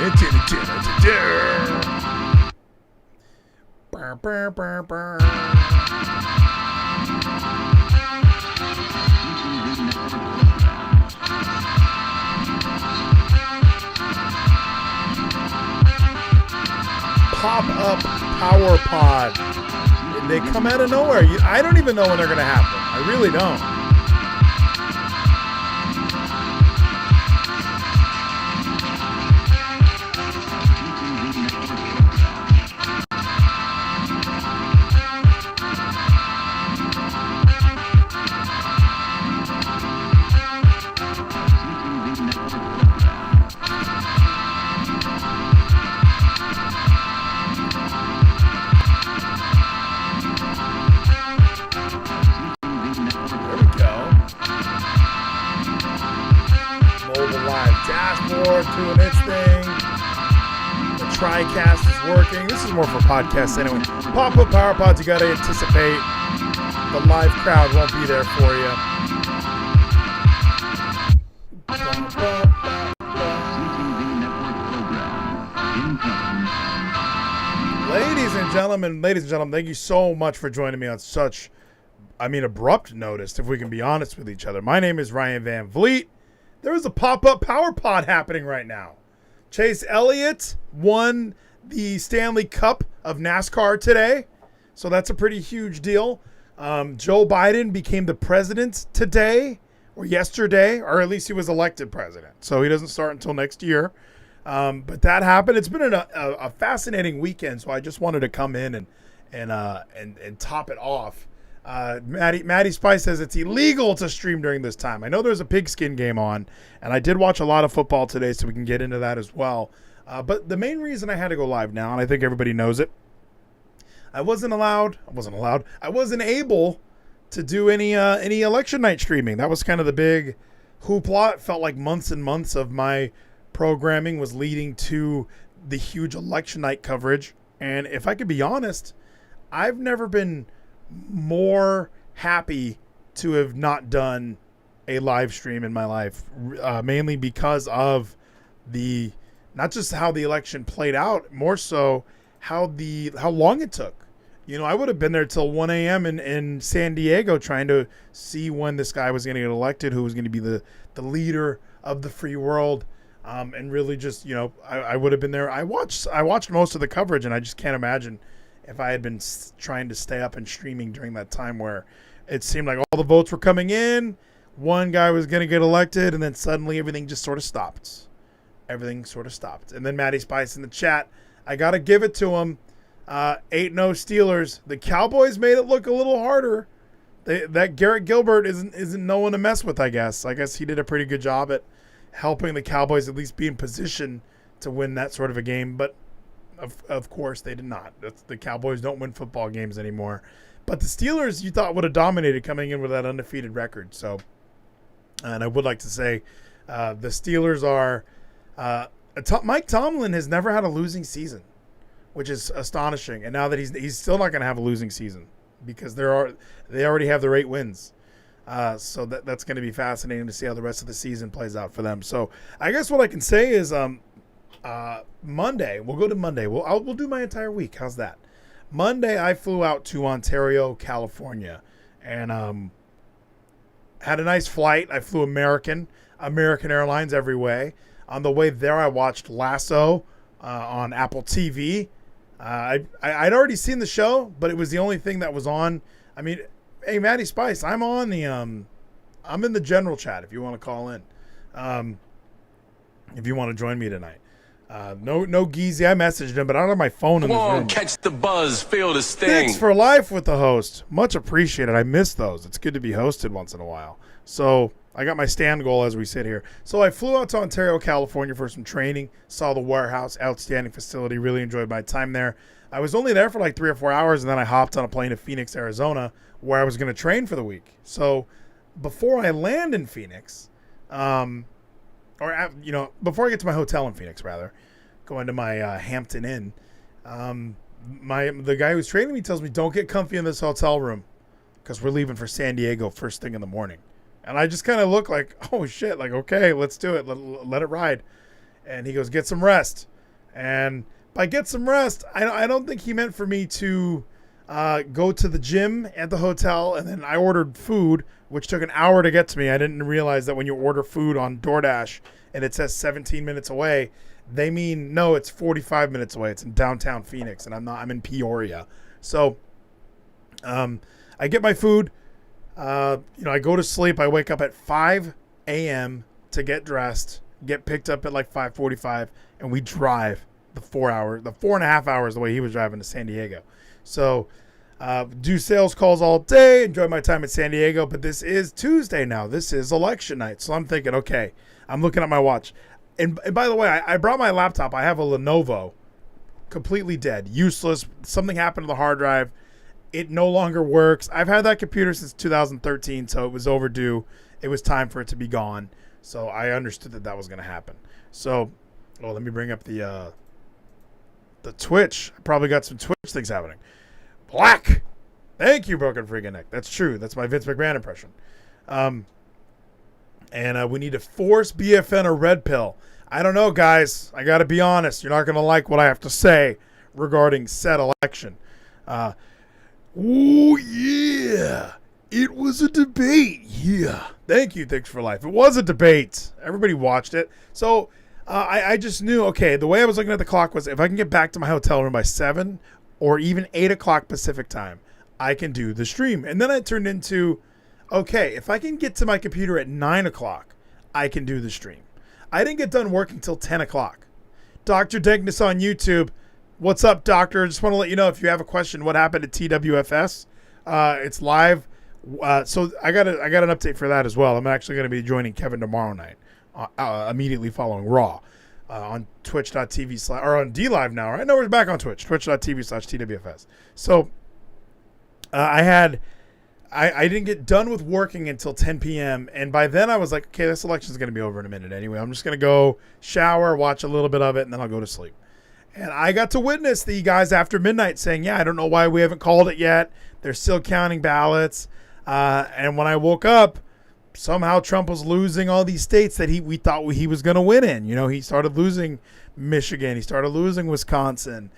Pop-up power pod. They come out of nowhere. I don't even know when they're going to happen. I really don't. Doing its thing. The TriCast is working. This is more for podcasts anyway. Pop-up power pods, you got to anticipate the live crowd won't be there for you. Ladies and gentlemen, thank you so much for joining me on such, abrupt notice, if we can be honest with each other. My name is Ryan Van Vleet. There is a pop-up power pod happening right now. Chase Elliott won the Stanley Cup of NASCAR today, so that's a pretty huge deal. Joe Biden became the president today, or yesterday, or at least he was elected president. So he doesn't start until next year. But that happened. It's been a fascinating weekend, so I just wanted to come in and top it off. Maddie Spice says it's illegal to stream during this time. I know there's a pigskin game on, and I did watch a lot of football today, so we can get into that as well. But the main reason I had to go live now, and I think everybody knows it, I wasn't able to do any election night streaming. That was kind of the big hoopla. It felt like months and months of my programming was leading to the huge election night coverage. And if I could be honest, I've never been more happy to have not done a live stream in my life, mainly because of not just how the election played out, more so how long it took. I would have been there till 1 a.m. in San Diego trying to see when this guy was going to get elected, who was going to be the leader of the free world. And really just, I would have been there. I watched most of the coverage, and I just can't imagine if I had been trying to stay up and streaming during that time where it seemed like all the votes were coming in, one guy was going to get elected, and then suddenly everything just sort of stopped. And then Maddie Spice in the chat, I got to give it to him. 8-0 Steelers. The Cowboys made it look a little harder. That Garrett Gilbert isn't no one to mess with, I guess. I guess he did a pretty good job at helping the Cowboys at least be in position to win that sort of a game, but of course they did not. The Cowboys don't win football games anymore. But the Steelers, you thought, would have dominated coming in with that undefeated record. So, and I would like to say the Steelers are Mike Tomlin has never had a losing season, which is astonishing. And now that he's still not going to have a losing season because they already have their 8 wins. So that's going to be fascinating to see how the rest of the season plays out for them. So I guess what I can say is Monday, we'll go to Monday. We'll do my entire week. How's that? Monday, I flew out to Ontario, California, and had a nice flight. I flew American Airlines every way. On the way there, I watched Lasso on Apple TV. I'd already seen the show, but it was the only thing that was on. Hey, Maddie Spice, I'm on the I'm in the general chat if you want to call in. If you want to join me tonight. No Geezy. I messaged him, but I don't have my phone in this room. Catch the buzz, feel the sting. Thanks for life with the host. Much appreciated. I miss those. It's good to be hosted once in a while. So I got my stand goal as we sit here. So I flew out to Ontario, California for some training. Saw the warehouse, outstanding facility. Really enjoyed my time there. I was only there for like 3 or 4 hours, and then I hopped on a plane to Phoenix, Arizona, where I was going to train for the week. So before I land in Phoenix, before I get to my hotel in Phoenix, rather, going to my Hampton Inn, the guy who's training me tells me, don't get comfy in this hotel room because we're leaving for San Diego first thing in the morning. And I just kind of look like, oh, shit, like, okay, let's do it. Let it ride. And he goes, get some rest. And by get some rest, I don't think he meant for me to go to the gym at the hotel, and then I ordered food, which took an hour to get to me. I didn't realize that when you order food on DoorDash and it says 17 minutes away, they mean, no, it's 45 minutes away. It's in downtown Phoenix, and I'm in Peoria. So I get my food. I go to sleep. I wake up at 5 a.m. to get dressed, get picked up at like 5:45, and we drive the 4.5 hours the way he was driving to San Diego. So do sales calls all day, enjoy my time at San Diego, but this is Tuesday now. This is election night. So I'm thinking, okay, I'm looking at my watch. And by the way, I brought my laptop. I have a Lenovo, completely dead, useless. Something happened to the hard drive. It no longer works. I've had that computer since 2013, so it was overdue. It was time for it to be gone. So I understood that was going to happen. So, let me bring up the Twitch. I probably got some Twitch things happening. Black. Thank you, Broken Freaking Neck. That's true. That's my Vince McMahon impression. And we need to force BFN a red pill. I don't know, guys. I got to be honest. You're not going to like what I have to say regarding said election. Oh, yeah. It was a debate. Yeah. Thank you, Thanks for Life. It was a debate. Everybody watched it. So I just knew, okay, the way I was looking at the clock was if I can get back to my hotel room by 7 or even 8 o'clock Pacific time, I can do the stream. And then it turned into, okay, if I can get to my computer at 9 o'clock, I can do the stream. I didn't get done working till 10 o'clock. Dr. Dankness on YouTube. What's up, doctor? Just want to let you know if you have a question, what happened at TWFS? It's live. So I got an update for that as well. I'm actually going to be joining Kevin tomorrow night, immediately following Raw, on twitch.tv/ or on DLive now, right? No, we're back on Twitch, twitch.tv/TWFS. So I didn't get done with working until 10 p.m. And by then I was like, okay, this election's going to be over in a minute anyway. I'm just going to go shower, watch a little bit of it, and then I'll go to sleep. And I got to witness the guys after midnight saying, yeah, I don't know why we haven't called it yet. They're still counting ballots. And when I woke up, somehow Trump was losing all these states that we thought he was going to win in. He started losing Michigan. He started losing Wisconsin.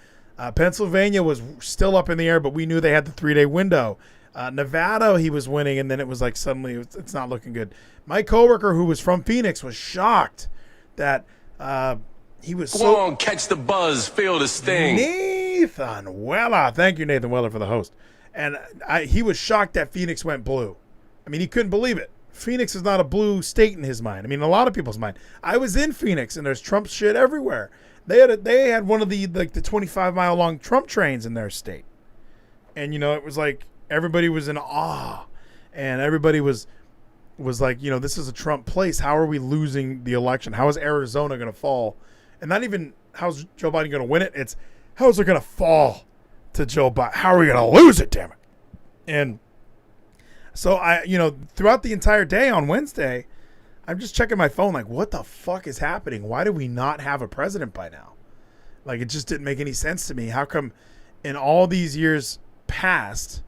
Pennsylvania was still up in the air, but we knew they had the 3-day window. Nevada, he was winning, and then it was like suddenly it's not looking good. My coworker who was from Phoenix was shocked that he was Go on, catch the buzz, feel the sting. Nathan Weller. Thank you, Nathan Weller, for the host. And he was shocked that Phoenix went blue. I mean, he couldn't believe it. Phoenix is not a blue state in his mind. I mean, a lot of people's mind. I was in Phoenix, and there's Trump shit everywhere. They had one of the 25-mile long Trump trains in their state, and it was like everybody was in awe, and everybody was like, this is a Trump place. How are we losing the election? How is Arizona going to fall? And not even how's Joe Biden going to win it. It's how's it going to fall to Joe Biden? How are we going to lose it? Damn it! And so throughout the entire day on Wednesday, I'm just checking my phone like, what the fuck is happening? Why do we not have a president by now? Like, it just didn't make any sense to me. How come in all these years past,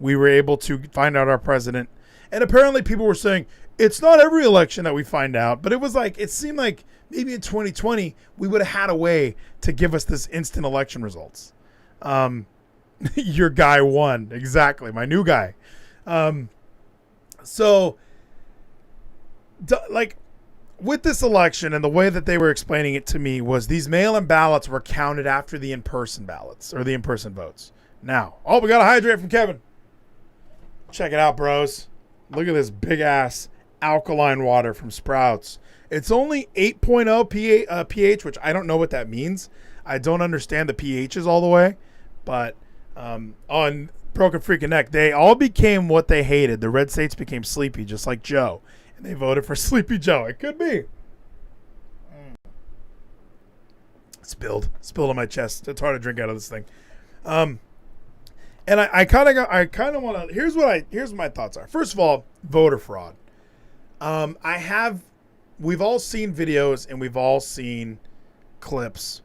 we were able to find out our president? And apparently people were saying, it's not every election that we find out. But it seemed like maybe in 2020, we would have had a way to give us this instant election results. Your guy won. Exactly. My new guy. So with this election and the way that they were explaining it to me was these mail-in ballots were counted after the in-person ballots or the in-person votes. Now, we got a hydrate from Kevin. Check it out, bros. Look at this big ass alkaline water from Sprouts. It's only 8.0 pH, which I don't know what that means. I don't understand the pHs all the way, but on Broken Freaking Neck, they all became what they hated. The red states became sleepy, just like Joe. And they voted for Sleepy Joe. It could be. Spilled on my chest. It's hard to drink out of this thing. And I kind of want to. Here's what my thoughts are. First of all, voter fraud. We've all seen videos and we've all seen clips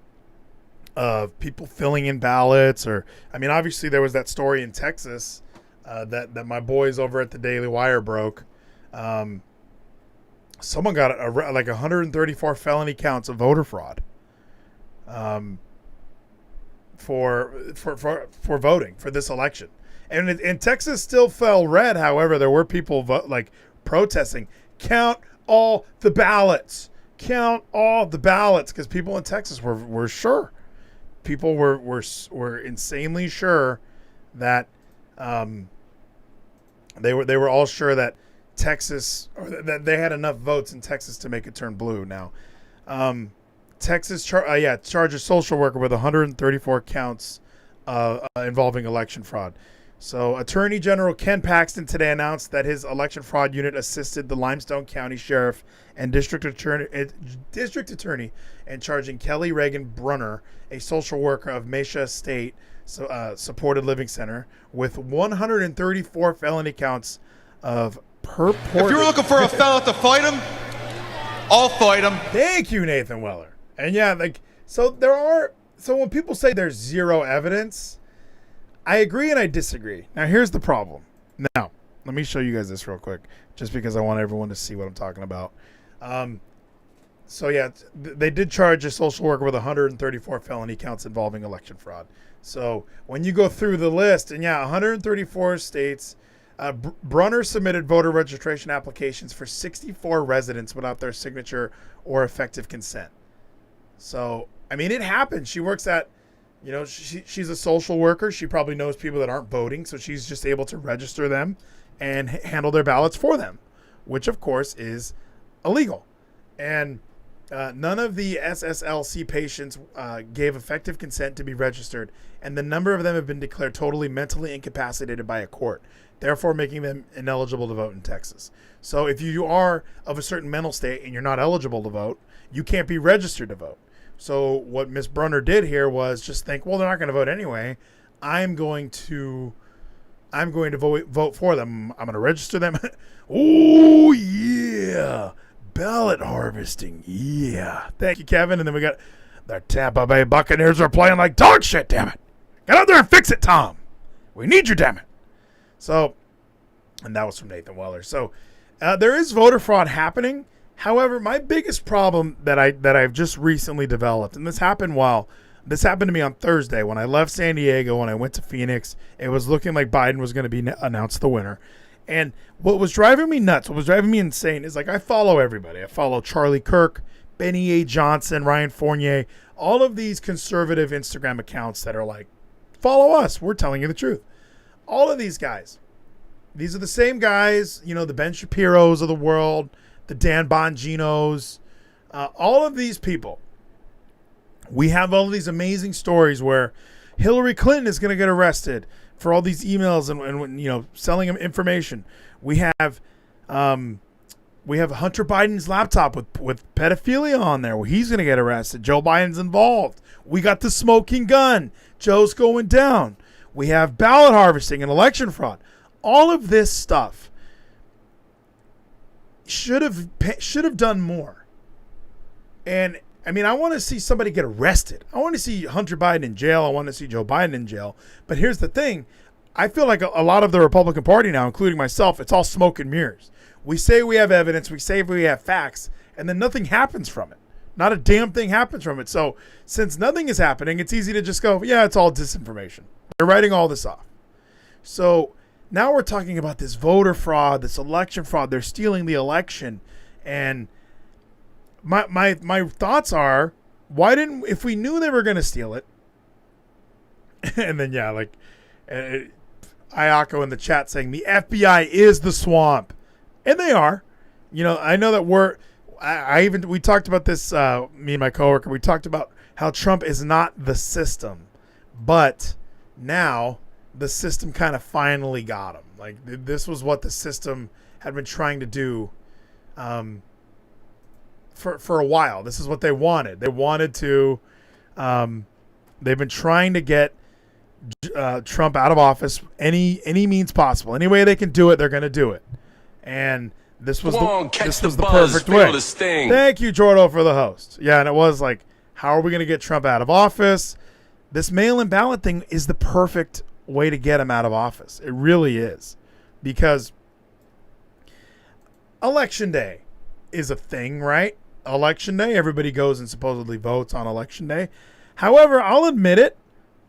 of people filling in ballots, obviously there was that story in Texas that my boys over at the Daily Wire broke. Someone got like 134 felony counts of voter fraud. for voting for this election. And Texas still fell red. However, there were people protesting. Count all the ballots. Count all the ballots, because people in Texas were sure. People were insanely sure that they were all sure that Texas, or that they had enough votes in Texas to make it turn blue. Now, Texas charges social worker with 134 counts involving election fraud. So Attorney General Ken Paxton today announced that his election fraud unit assisted the Limestone County Sheriff and District Attorney in charging Kelly Reagan Brunner, a social worker of Mesa State Supported Living Center, with 134 felony counts of purported. If you were looking for a fella to fight him, I'll fight him. Thank you, Nathan Weller. And yeah, so when people say there's zero evidence, I agree and I disagree. Now, here's the problem. Now, let me show you guys this real quick, just because I want everyone to see what I'm talking about. So, yeah, they did charge a social worker with 134 felony counts involving election fraud. So, when you go through the list, and 134 states, Brunner submitted voter registration applications for 64 residents without their signature or effective consent. So, I mean, it happens. She works at, she's a social worker. She probably knows people that aren't voting, so she's just able to register them and handle their ballots for them, which, of course, is illegal. And none of the SSLC patients gave effective consent to be registered, and the number of them have been declared totally mentally incapacitated by a court, therefore making them ineligible to vote in Texas. So if you are of a certain mental state and you're not eligible to vote, you can't be registered to vote. So what Ms. Brunner did here was just think, well, they're not going to vote anyway. I'm going to vote for them. I'm going to register them. Oh, yeah. Ballot harvesting. Yeah. Thank you, Kevin. And then we got the Tampa Bay Buccaneers are playing like dog shit, damn it. Get out there and fix it, Tom. We need you, damn it. So, and that was from Nathan Weller. So there is voter fraud happening. However, my biggest problem that I've just recently developed, and this happened to me on Thursday when I left San Diego and I went to Phoenix. It was looking like Biden was going to be announced the winner. And what was driving me nuts, what was driving me insane is I follow everybody. I follow Charlie Kirk, Benny A. Johnson, Ryan Fournier, all of these conservative Instagram accounts that are like, follow us. We're telling you the truth. All of these guys, these are the same guys, the Ben Shapiros of the world, the Dan Bonginos, all of these people. We have all of these amazing stories where Hillary Clinton is going to get arrested for all these emails and selling them information. We have Hunter Biden's laptop with pedophilia on there. Well, he's going to get arrested. Joe Biden's involved. We got the smoking gun. Joe's going down. We have ballot harvesting and election fraud. All of this stuff should have done more. And I mean, I want to see somebody get arrested. I want to see Hunter Biden in jail. I want to see Joe Biden in jail. But here's the thing. I feel like a lot of the Republican Party now, including myself, it's all smoke and mirrors. We say we have evidence. We say we have facts. And then nothing happens from it. Not a damn thing happens from it. So since nothing is happening, it's easy to just go, yeah, it's all disinformation. They're writing all this off. So now we're talking about this voter fraud, this election fraud. They're stealing the election. And my thoughts are, if we knew they were going to steal it, and then, Ayako in the chat saying the FBI is the swamp. And they are. I know that we talked about this, me and my coworker, we talked about how Trump is not the system, but now the system kind of finally got him. Like, this was what the system had been trying to do for a while. This is what they wanted. They wanted to, they've been trying to get Trump out of office any means possible. Any way they can do it, they're going to do it. And this was the perfect way. Thank you, Jordo, for the host. Yeah, and it was like, how are we going to get Trump out of office? This mail-in ballot thing is the perfect way to get him out of office. It really is. Because Election Day is a thing, right? Election Day. Everybody goes and supposedly votes on Election Day. However, I'll admit it.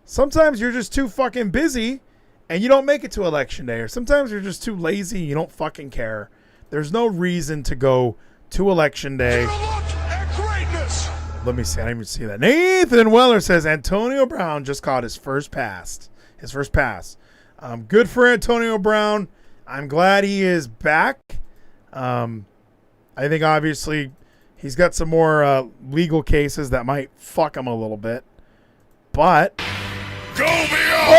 Sometimes you're just too fucking busy and you don't make it to Election Day. Or sometimes you're just too lazy and you don't fucking care. There's no reason to go to Election Day. Let me see. I didn't even see that. Nathan Weller says Antonio Brown just caught his first pass. Good for Antonio Brown. I'm glad he is back. I think obviously he's got some more legal cases that might fuck him a little bit. But Go beyond!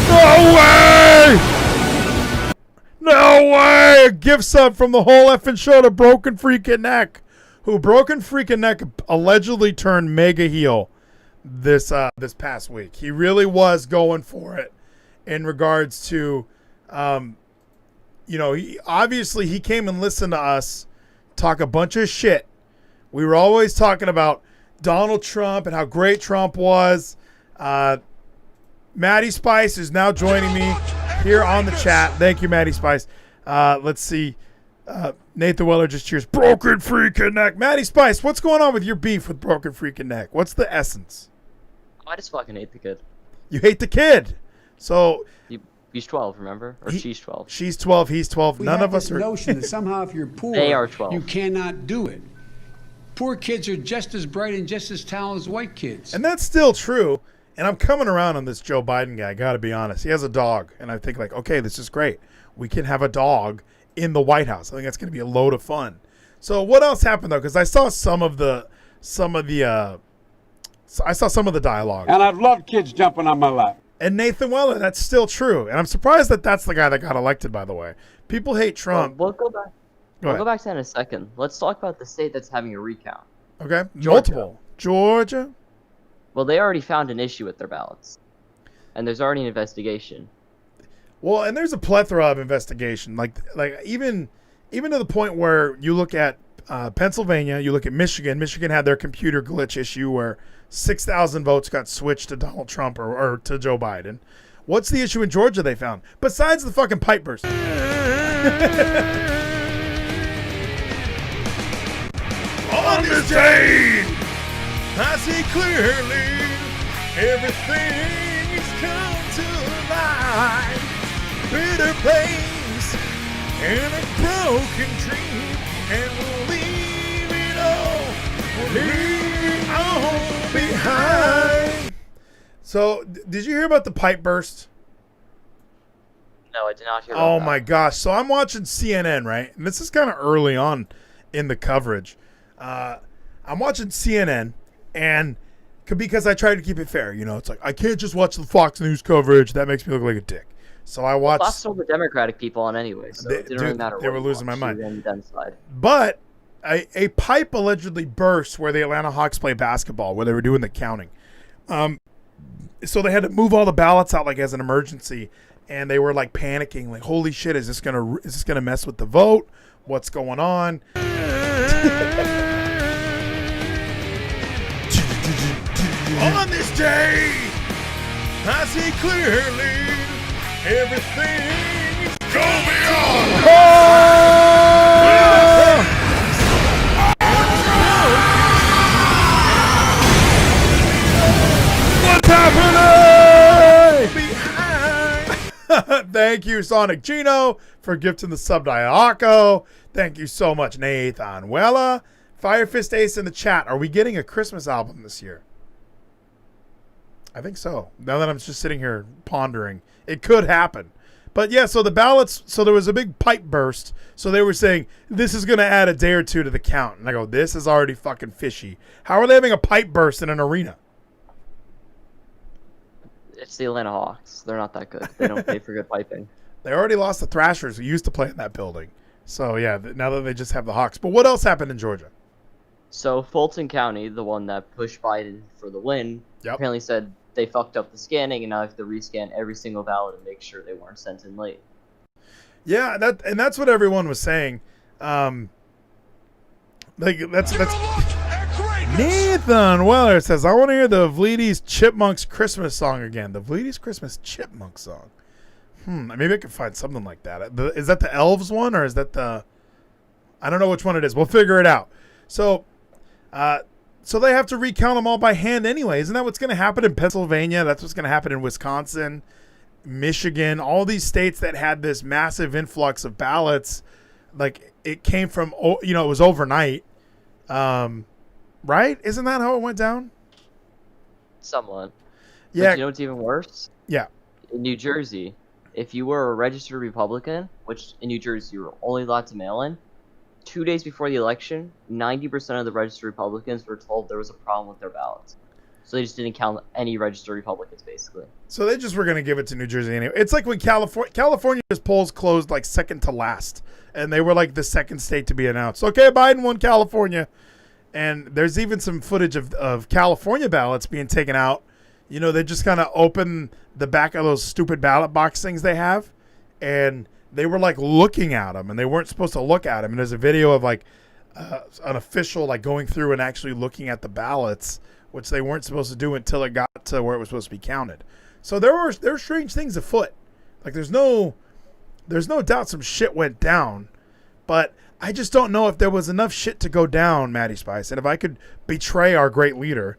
No way! No way! A gift sub from the whole effing show to Broken Freaking Neck, who Broken Freaking Neck allegedly turned mega heel this past week. He really was going for it in regards to, he came and listened to us talk a bunch of shit. We were always talking about Donald Trump and how great Trump was. Maddie Spice is now joining me here on the chat. Thank you, Maddie Spice. Let's see. Nathan Weller just cheers. Broken Freaking Neck. Maddie Spice, what's going on with your beef with Broken Freaking Neck? What's the essence? I just fucking hate the kid. You hate the kid. So he's 12, remember? Or she's 12. She's 12. He's 12. None of us are. Notion that somehow if you're poor, they are 12. You cannot do it. Poor kids are just as bright and just as talented as white kids. And that's still true. And I'm coming around on this Joe Biden guy. Got to be honest. He has a dog, and I think okay, this is great. We can have a dog in the White House. I think that's going to be a load of fun. So what else happened though? Because I saw some of the dialogue. And I've loved kids jumping on my lap. And Nathan Weller, that's still true. And I'm surprised that that's the guy that got elected, by the way. People hate Trump. We'll go back. We'll go back to that in a second. Let's talk about the state that's having a recount. Okay. Georgia. Multiple. Georgia. Well, they already found an issue with their ballots. And there's already an investigation. Well, and there's a plethora of investigation. Like even to the point where you look at Pennsylvania, you look at Michigan. Michigan had their computer glitch issue where 6,000 votes got switched to Donald Trump or to Joe Biden. What's the issue in Georgia they found? Besides the fucking pipe burst. On this day, I see clearly everything's come to light. Bitter place and a broken dream, and we'll leave it all behind. So, did you hear about the pipe burst? No, I did not hear about Oh that. my gosh. So I'm watching CNN, right? And this is kind of early on in the coverage. I'm watching CNN and because I try to keep it fair, it's like I can't just watch the Fox News coverage. That makes me look like a dick. So I watched. Fox told the Democratic people on anyway, so it didn't really matter. They were what losing my mind. Side. But a pipe allegedly burst where the Atlanta Hawks play basketball, where they were doing the counting. So they had to move all the ballots out like as an emergency, and they were like panicking, like, "Holy shit, is this gonna mess with the vote? What's going on?" On this day, I see clearly everything's go beyond. What's happening? Thank you, Sonic Gino, for gifting the sub to Ayako. Thank you so much, Nathan Wella. Fire Fist Ace in the chat. Are we getting a Christmas album this year? I think so. Now that I'm just sitting here pondering, it could happen. But yeah, so the ballots, so there was a big pipe burst. So they were saying, this is going to add a day or two to the count. And I go, this is already fucking fishy. How are they having a pipe burst in an arena? It's the Atlanta Hawks. They're not that good. They don't pay for good piping. They already lost the Thrashers who used to play in that building. So yeah, now that they just have the Hawks. But what else happened in Georgia? So Fulton County, the one that pushed Biden for the win, apparently said they fucked up the scanning and now they have to rescan every single ballot and make sure they weren't sent in late. Yeah, that's what everyone was saying. That's Nathan Weller says, I want to hear the Vleeties Chipmunks Christmas song again. The Vleeties Christmas Chipmunk song. Maybe I could find something like that. Is that the elves one, or is that the? I don't know which one it is. We'll figure it out. So they have to recount them all by hand anyway. Isn't that what's going to happen in Pennsylvania? That's what's going to happen in Wisconsin, Michigan, all these states that had this massive influx of ballots. Like it came from, it was overnight. Right? Isn't that how it went down? Somewhat. Yeah. But you know what's even worse? Yeah. In New Jersey, if you were a registered Republican, which in New Jersey you were only allowed to mail in, 2 days before the election, 90% of the registered Republicans were told there was a problem with their ballots. So they just didn't count any registered Republicans, basically. So they just were going to give it to New Jersey anyway. It's like when California's polls closed like second to last, and they were like the second state to be announced. Okay, Biden won California. And there's even some footage of California ballots being taken out. They just kind of open the back of those stupid ballot box things they have, and they were like looking at them, and they weren't supposed to look at them. And there's a video of like an official like going through and actually looking at the ballots, which they weren't supposed to do until it got to where it was supposed to be counted. So there were strange things afoot. Like there's no doubt some shit went down, but I just don't know if there was enough shit to go down, Maddie Spice. And if I could betray our great leader,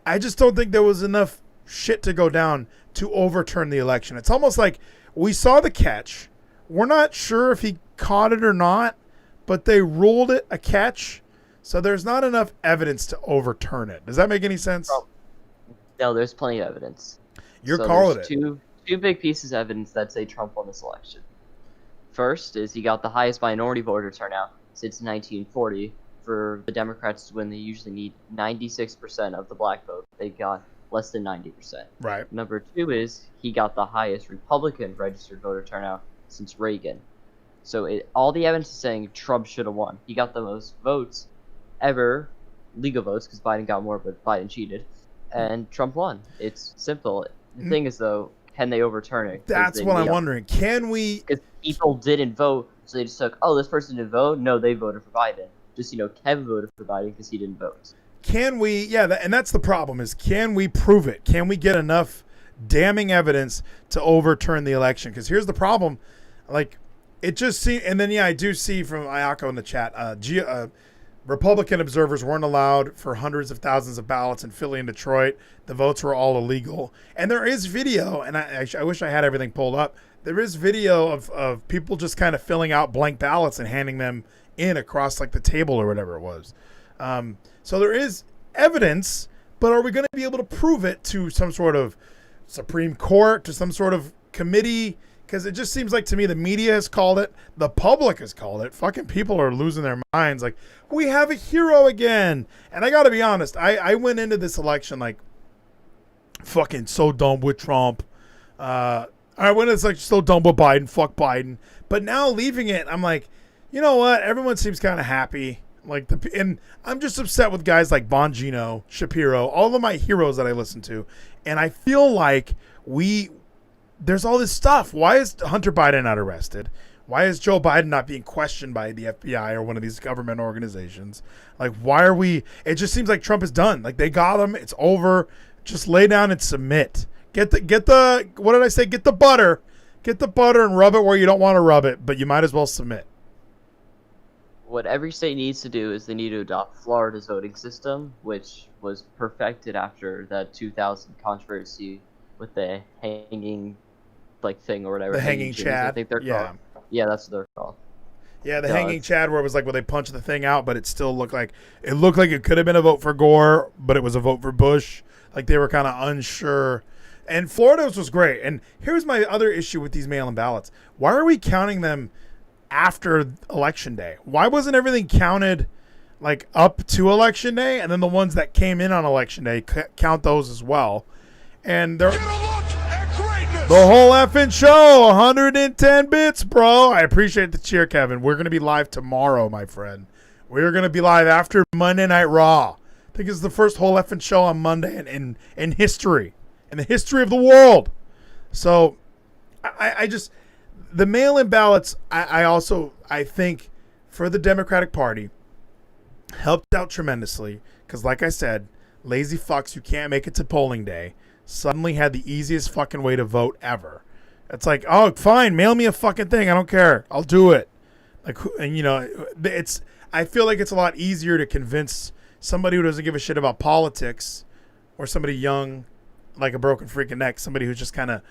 I just don't think there was enough shit to go down to overturn the election. It's almost like we saw the catch. We're not sure if he caught it or not, but they ruled it a catch. So there's not enough evidence to overturn it. Does that make any sense? No, there's plenty of evidence. You're calling it. Two big pieces of evidence that say Trump won this election. First is he got the highest minority voter turnout since 1940. For the Democrats to win, they usually need 96% of the black vote. They got less than 90%. Right. Number two is he got the highest Republican registered voter turnout since Reagan. So all the evidence is saying Trump should have won. He got the most votes ever, legal votes, because Biden got more, but Biden cheated. And Trump won. It's simple. The thing is, though, can they overturn it? That's what I'm wondering. Can we? Because people didn't vote, so they just took, this person didn't vote? No, they voted for Biden. Just, Kevin voted for Biden because he didn't vote. Can we? Yeah, and that's the problem is, can we prove it? Can we get enough damning evidence to overturn the election? Because here's the problem. Like, it just seems, and then, I do see from Ayako in the chat, Republican observers weren't allowed for hundreds of thousands of ballots in Philly and Detroit. The votes were all illegal. And there is video, and I wish I had everything pulled up. There is video of people just kind of filling out blank ballots and handing them in across like the table or whatever it was. So there is evidence, but are we going to be able to prove it to some sort of Supreme Court, to some sort of committee? Because it just seems like to me the media has called it, the public has called it. Fucking people are losing their minds. Like, we have a hero again. And I got to be honest, I went into this election like fucking so done with Trump. I went into this like so done with Biden. Fuck Biden. But now leaving it, I'm like, you know what? Everyone seems kind of happy. And I'm just upset with guys like Bongino, Shapiro, all of my heroes that I listen to. And I feel like there's all this stuff. Why is Hunter Biden not arrested? Why is Joe Biden not being questioned by the FBI or one of these government organizations? Like, why are we? It just seems like Trump is done. Like, they got him. It's over. Just lay down and submit. Get the. What did I say? Get the butter. Get the butter and rub it where you don't want to rub it, but you might as well submit. What every state needs to do is they need to adopt Florida's voting system, which was perfected after that 2000 controversy with the hanging thing or whatever. The hanging Chad. I think they're called. Yeah, that's what they're called. Yeah, the hanging Chad, where it was like where they punched the thing out, but it still looked like it could have been a vote for Gore, but it was a vote for Bush. Like, they were kind of unsure. And Florida's was great. And here's my other issue with these mail-in ballots. Why are we counting them after Election Day? Why wasn't everything counted like up to Election Day, and then the ones that came in on Election Day count those as well? And they're the whole effing show, 110 bits, bro. I appreciate the cheer, Kevin. We're going to be live tomorrow, my friend. We're going to be live after Monday Night Raw. I think it's the first whole effing show on Monday in history, in the history of the world. So I just, the mail-in ballots, I think for the Democratic Party helped out tremendously because, like I said, lazy fucks who can't make it to polling day suddenly had the easiest fucking way to vote ever. It's like, oh, fine, mail me a fucking thing. I don't care. I'll do it. Like, and it's. I feel like it's a lot easier to convince somebody who doesn't give a shit about politics, or somebody young, like a broken freaking neck, somebody who's just kind of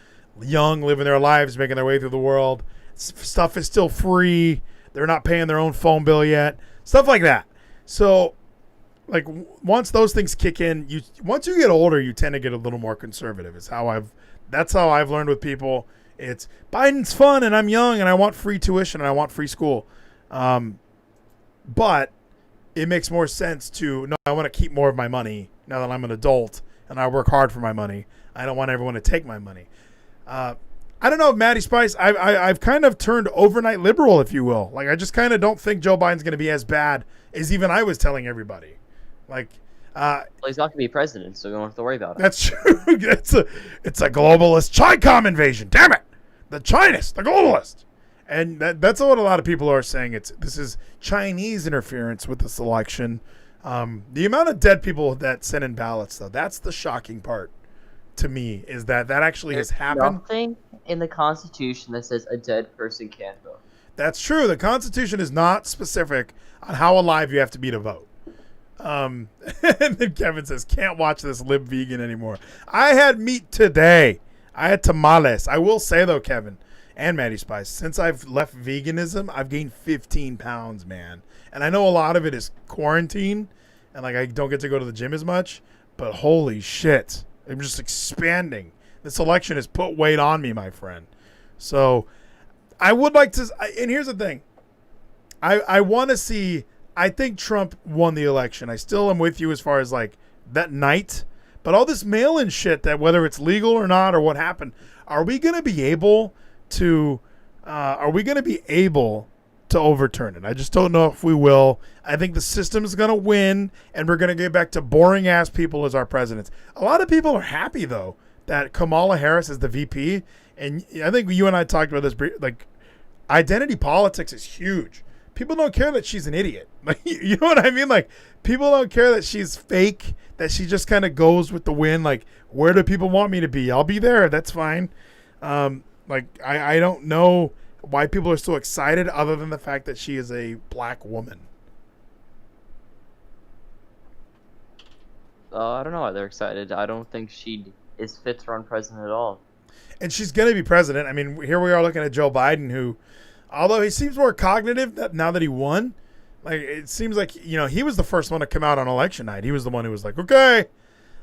young, living their lives, making their way through the world. Stuff is still free. They're not paying their own phone bill yet. Stuff like that. So, like, once those things kick in, once you get older, you tend to get a little more conservative. That's how I've learned with people. It's Biden's fun, and I'm young, and I want free tuition, and I want free school. But it makes more sense no, I want to keep more of my money now that I'm an adult, and I work hard for my money. I don't want everyone to take my money. I don't know, Maddie Spice. I've kind of turned overnight liberal, if you will. Like, I just kind of don't think Joe Biden's going to be as bad as even I was telling everybody. Like, Well, he's not going to be president, so you don't have to worry about it. that's true. It's a globalist Chi-Com invasion. Damn it, the Chinese, the globalist, and that's what a lot of people are saying. This is Chinese interference with this election. The amount of dead people that sent in ballots, though, that's the shocking part to me, is that actually has happened. Nothing in the Constitution that says a dead person can't vote. That's true. The Constitution is not specific on how alive you have to be to vote. And then Kevin says, can't watch this lib vegan anymore. I had meat today. I had tamales. I will say, though, Kevin and Maddie Spice, since I've left veganism, I've gained 15 pounds, man. And I know a lot of it is quarantine, and like I don't get to go to the gym as much, but holy shit. I'm just expanding. This election has put weight on me, my friend. So I would like to, and here's the thing. I want to see, I think Trump won the election. I still am with you as far as like that night, but all this mail-in shit, that whether it's legal or not or what happened, are we going to be able to overturn it? I just don't know if we will. I think the system is going to win, and we're going to get back to boring ass people as our presidents. A lot of people are happy though that Kamala Harris is the VP, and I think you and I talked about this. Like, identity politics is huge. People don't care that she's an idiot. Like, you know what I mean? Like, people don't care that she's fake, that she just kind of goes with the wind. Like, where do people want me to be? I'll be there. That's fine. Like, I don't know why people are so excited other than the fact that she is a black woman. I don't know why they're excited. I don't think she is fit to run president at all. And she's going to be president. I mean, here we are looking at Joe Biden, who, although he seems more cognitive now that he won, like, it seems like, he was the first one to come out on election night. He was the one who was like, okay,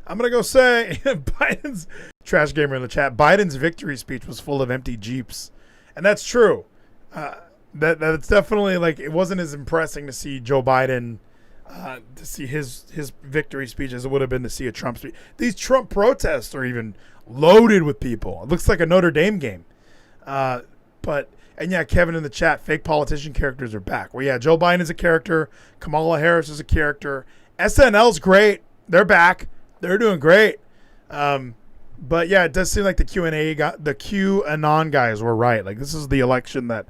I'm going to go say Biden's trash gamer in the chat. Biden's victory speech was full of empty Jeeps. And that's true. That's definitely, like, it wasn't as impressive to see Joe Biden, to see his victory speech as it would have been to see a Trump speech. These Trump protests are even loaded with people. It looks like a Notre Dame game. And yeah, Kevin in the chat, fake politician characters are back. Well, yeah, Joe Biden is a character. Kamala Harris is a character. SNL's great. They're back. They're doing great. But yeah, it does seem like the QAnon guys were right. Like, this is the election that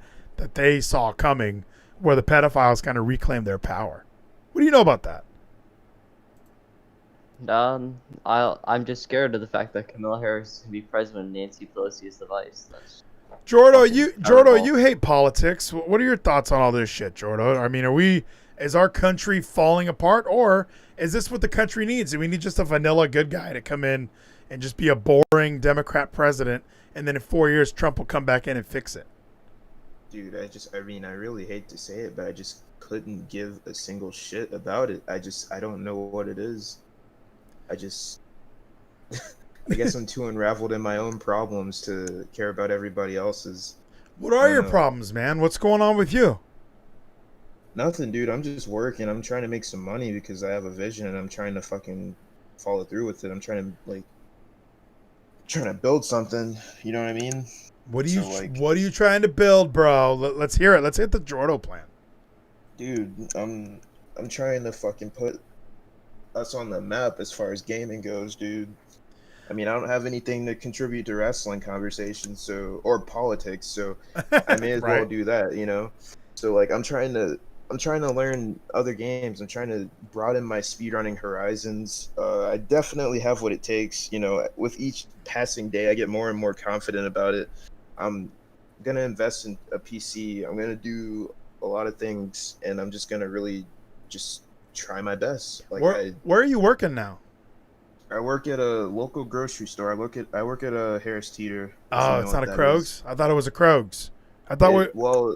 they saw coming, where the pedophiles kind of reclaim their power. What do you know about that? I'm just scared of the fact that Kamala Harris is going to be president and Nancy Pelosi is the vice. Jordo, you hate politics. What are your thoughts on all this shit, Jordo? I mean, is our country falling apart, or is this what the country needs? Do we need just a vanilla good guy to come in and just be a boring Democrat president, and then in 4 years Trump will come back in and fix it? Dude, I really hate to say it, but I just couldn't give a single shit about it. I don't know what it is. I guess I'm too unraveled in my own problems to care about everybody else's. What are your problems, man? What's going on with you? Nothing, dude. I'm just working. I'm trying to make some money because I have a vision, and I'm trying to fucking follow through with it. I'm trying to build something. You know what I mean? What are you trying to build, bro? Let's hear it. Let's hit the Jordo plan. Dude, I'm trying to fucking put us on the map as far as gaming goes, dude. I mean, I don't have anything to contribute to wrestling conversations, or politics, so I may as well do that, So like, I'm trying to learn other games. I'm trying to broaden my speedrunning horizons. I definitely have what it takes. With each passing day, I get more and more confident about it. I'm gonna invest in a PC. I'm gonna do a lot of things, and I'm just gonna really just try my best. Like where are you working now? I work at a local grocery store. I work at a Harris Teeter. If you Oh, know it's not a what that Krogs. is. I thought it was a Krogs. I thought Well,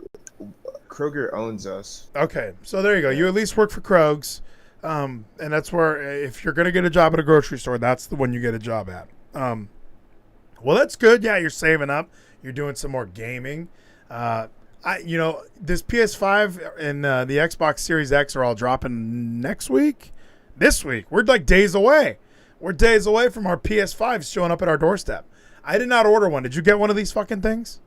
Kroger owns us. Okay, so there you go. You at least work for Krogs, and that's where if you're gonna get a job at a grocery store, that's the one you get a job at. Well, that's good. Yeah, you're saving up. You're doing some more gaming. This PS5 and the Xbox Series X are all dropping next week. This week, we're like days away. We're days away from our PS5s showing up at our doorstep. I did not order one. Did you get one of these fucking things?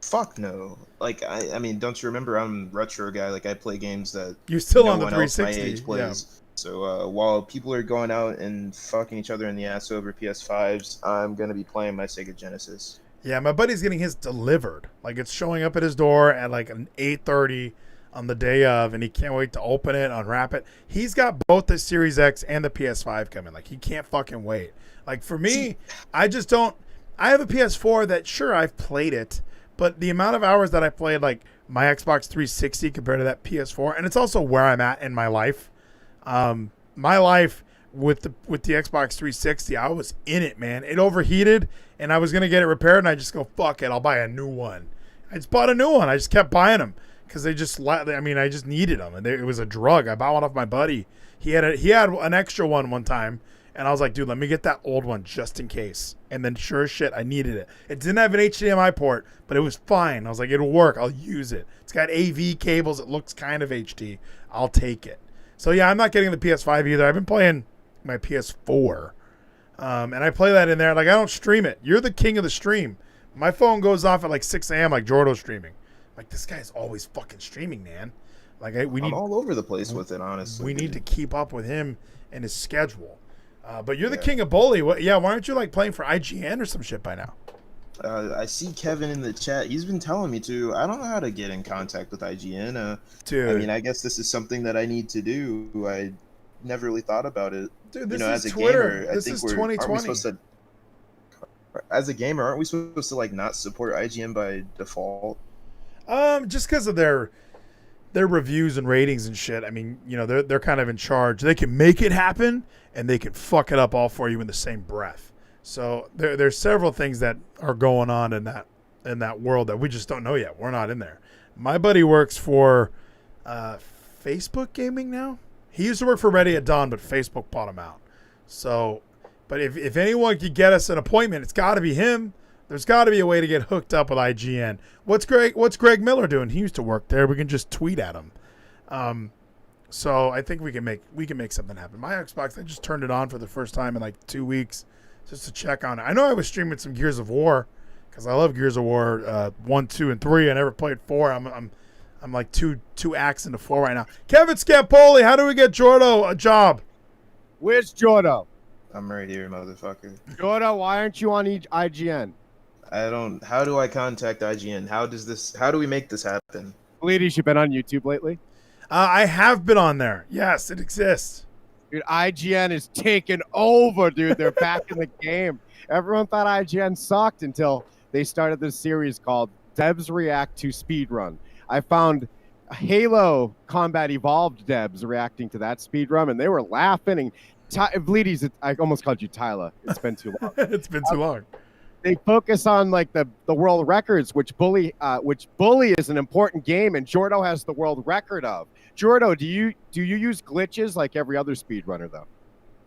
Fuck no. Like I mean, don't you remember? I'm a retro guy. Like I play games that You're still no on the one else my 360. age plays. So while people are going out and fucking each other in the ass over PS5s, I'm gonna be playing my Sega Genesis. Yeah, my buddy's getting his delivered. Like it's showing up at his door at like an 8:30 on the day of, and he can't wait to open it, unwrap it. He's got both the Series X and the PS5 coming. Like he can't fucking wait. Like for me, I just don't. I have a PS4 that sure I've played it, but the amount of hours that I played like my Xbox 360 compared to that PS4, and it's also where I'm at in my life. My life with the Xbox 360, I was in it, man. It overheated, and I was gonna get it repaired, and I just go, fuck it, I'll buy a new one. I just bought a new one. I just kept buying them because I just needed them, and it was a drug. I bought one off my buddy. He had an extra one time, and I was like, dude, let me get that old one just in case. And then sure as shit, I needed it. It didn't have an HDMI port, but it was fine. I was like, it'll work. I'll use it. It's got AV cables. It looks kind of HD. I'll take it. So yeah, I'm not getting the PS5 either. I've been playing my PS4, and I play that in there. Like I don't stream it. You're the king of the stream. My phone goes off at like 6 a.m. like Jordo's streaming. Like this guy's always fucking streaming, man. Like I'm all over the place with it, honestly. We need to keep up with him and his schedule. But you're the king of bully. Why aren't you like playing for IGN or some shit by now? I see Kevin in the chat. He's been telling me to. I don't know how to get in contact with IGN. Dude. I mean, I guess this is something that I need to do. I never really thought about it. Dude, this as is a Twitter. gamer, This is 2020. As a gamer, aren't we supposed to like not support IGN by default? Just because of their reviews and ratings and shit. I mean, they're kind of in charge. They can make it happen, and they can fuck it up all for you in the same breath. So there's several things that are going on in that world that we just don't know yet. We're not in there. My buddy works for Facebook Gaming now. He used to work for Ready at Dawn, but Facebook bought him out. So, but if anyone could get us an appointment, it's got to be him. There's got to be a way to get hooked up with IGN. What's Greg Miller doing? He used to work there. We can just tweet at him. So I think we can make something happen. My Xbox, I just turned it on for the first time in like 2 weeks just to check on it. I know I was streaming some Gears of War because I love Gears of War 1, 2, and 3. I never played 4. I'm like two acts into 4 right now. Kevin Scampoli, how do we get Jordo a job? Where's Jordo? I'm right here, motherfucker. Jordo, why aren't you on IGN? How do I contact IGN? How do we make this happen? Vleeties, you been on YouTube lately? I have been on there. Yes, it exists. Dude, IGN is taking over, dude. They're back in the game. Everyone thought IGN sucked until they started this series called Devs React to Speedrun. I found Halo Combat Evolved devs reacting to that speedrun, and they were laughing. And Vleeties, I almost called you Tyler. It's been too long. It's been too long. They focus on like the world records, which Bully is an important game, and Jordo has the world record of. Jordo, do you use glitches like every other speedrunner though?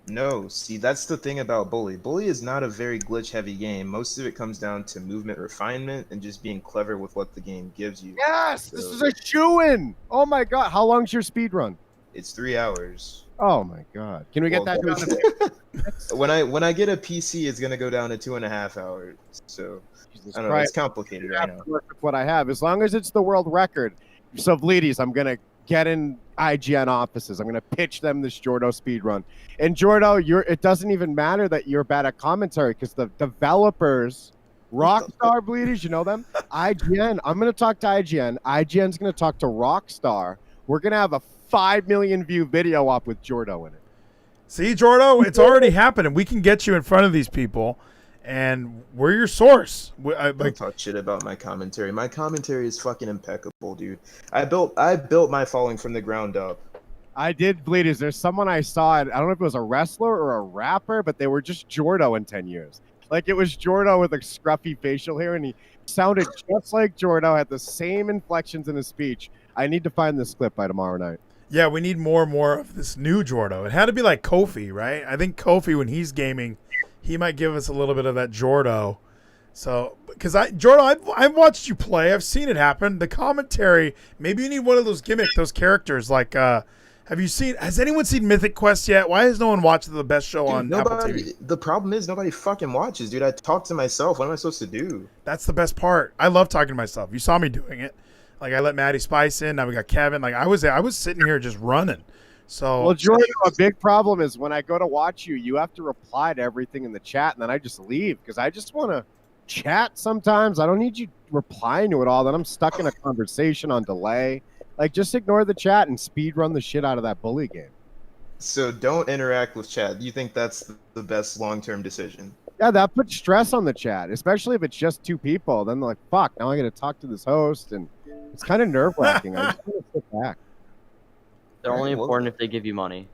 No, see, that's the thing about Bully. Bully is not a very glitch-heavy game. Most of it comes down to movement refinement and just being clever with what the game gives you. Yes, this is a shoo-in. Oh my god, how long's your speedrun? It's 3 hours. Oh my god, can we get that down to when I get a PC, it's gonna go down to 2.5 hours. So Jesus I don't know. It's complicated right now. Work with what I have, as long as it's the world record. So Vleeties, I'm gonna get in IGN offices. I'm gonna pitch them this Jordo speedrun. And Jordo, it doesn't even matter that you're bad at commentary because the developers, Rockstar Vleeties, you know them? IGN. I'm gonna talk to IGN. IGN's gonna talk to Rockstar. We're gonna have a 5 million view video up with Jordo in it. See, Jordo, it's already happening. We can get you in front of these people, and we're your source. Don't talk shit about my commentary. My commentary is fucking impeccable, dude. I built my following from the ground up. I did, Vleeties. There's someone I saw, I don't know if it was a wrestler or a rapper, but they were just Jordo in 10 years. Like, it was Jordo with a scruffy facial hair, and he sounded just like Jordo, had the same inflections in his speech. I need to find this clip by tomorrow night. Yeah, we need more and more of this new Jordo. It had to be like Kofi, right? I think Kofi, when he's gaming, he might give us a little bit of that Jordo. So, because Jordo, I've watched you play. I've seen it happen. The commentary, maybe you need one of those those characters. Like, has anyone seen Mythic Quest yet? Why has no one watched the best show on Apple TV? The problem is nobody fucking watches, dude. I talk to myself. What am I supposed to do? That's the best part. I love talking to myself. You saw me doing it. Like, I let Maddie Spice in. Now we got Kevin. Like, I was sitting here just running. So, well, Jordan, a big problem is when I go to watch you, you have to reply to everything in the chat, and then I just leave because I just want to chat sometimes. I don't need you replying to it all. Then I'm stuck in a conversation on delay. Like, just ignore the chat and speed run the shit out of that bully game. So don't interact with chat. You think that's the best long-term decision? Yeah, that puts stress on the chat, especially if it's just two people. Then they're like, fuck, now I got to talk to this host, and it's kind of nerve-wracking. I just want to sit back. They're only important if they give you money.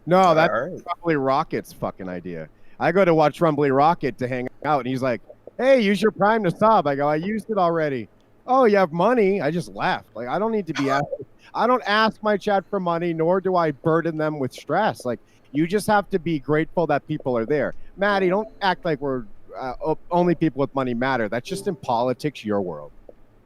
No, that's Rumbly Rocket's fucking idea. I go to watch Rumbly Rocket to hang out, and he's like, hey, use your Prime to sub. I go, I used it already. Oh, you have money? I just left. Like, I don't need to be asked. I don't ask my chat for money, nor do I burden them with stress. Like, you just have to be grateful that people are there. Maddie, don't act like we're only people with money matter. That's just in politics, your world.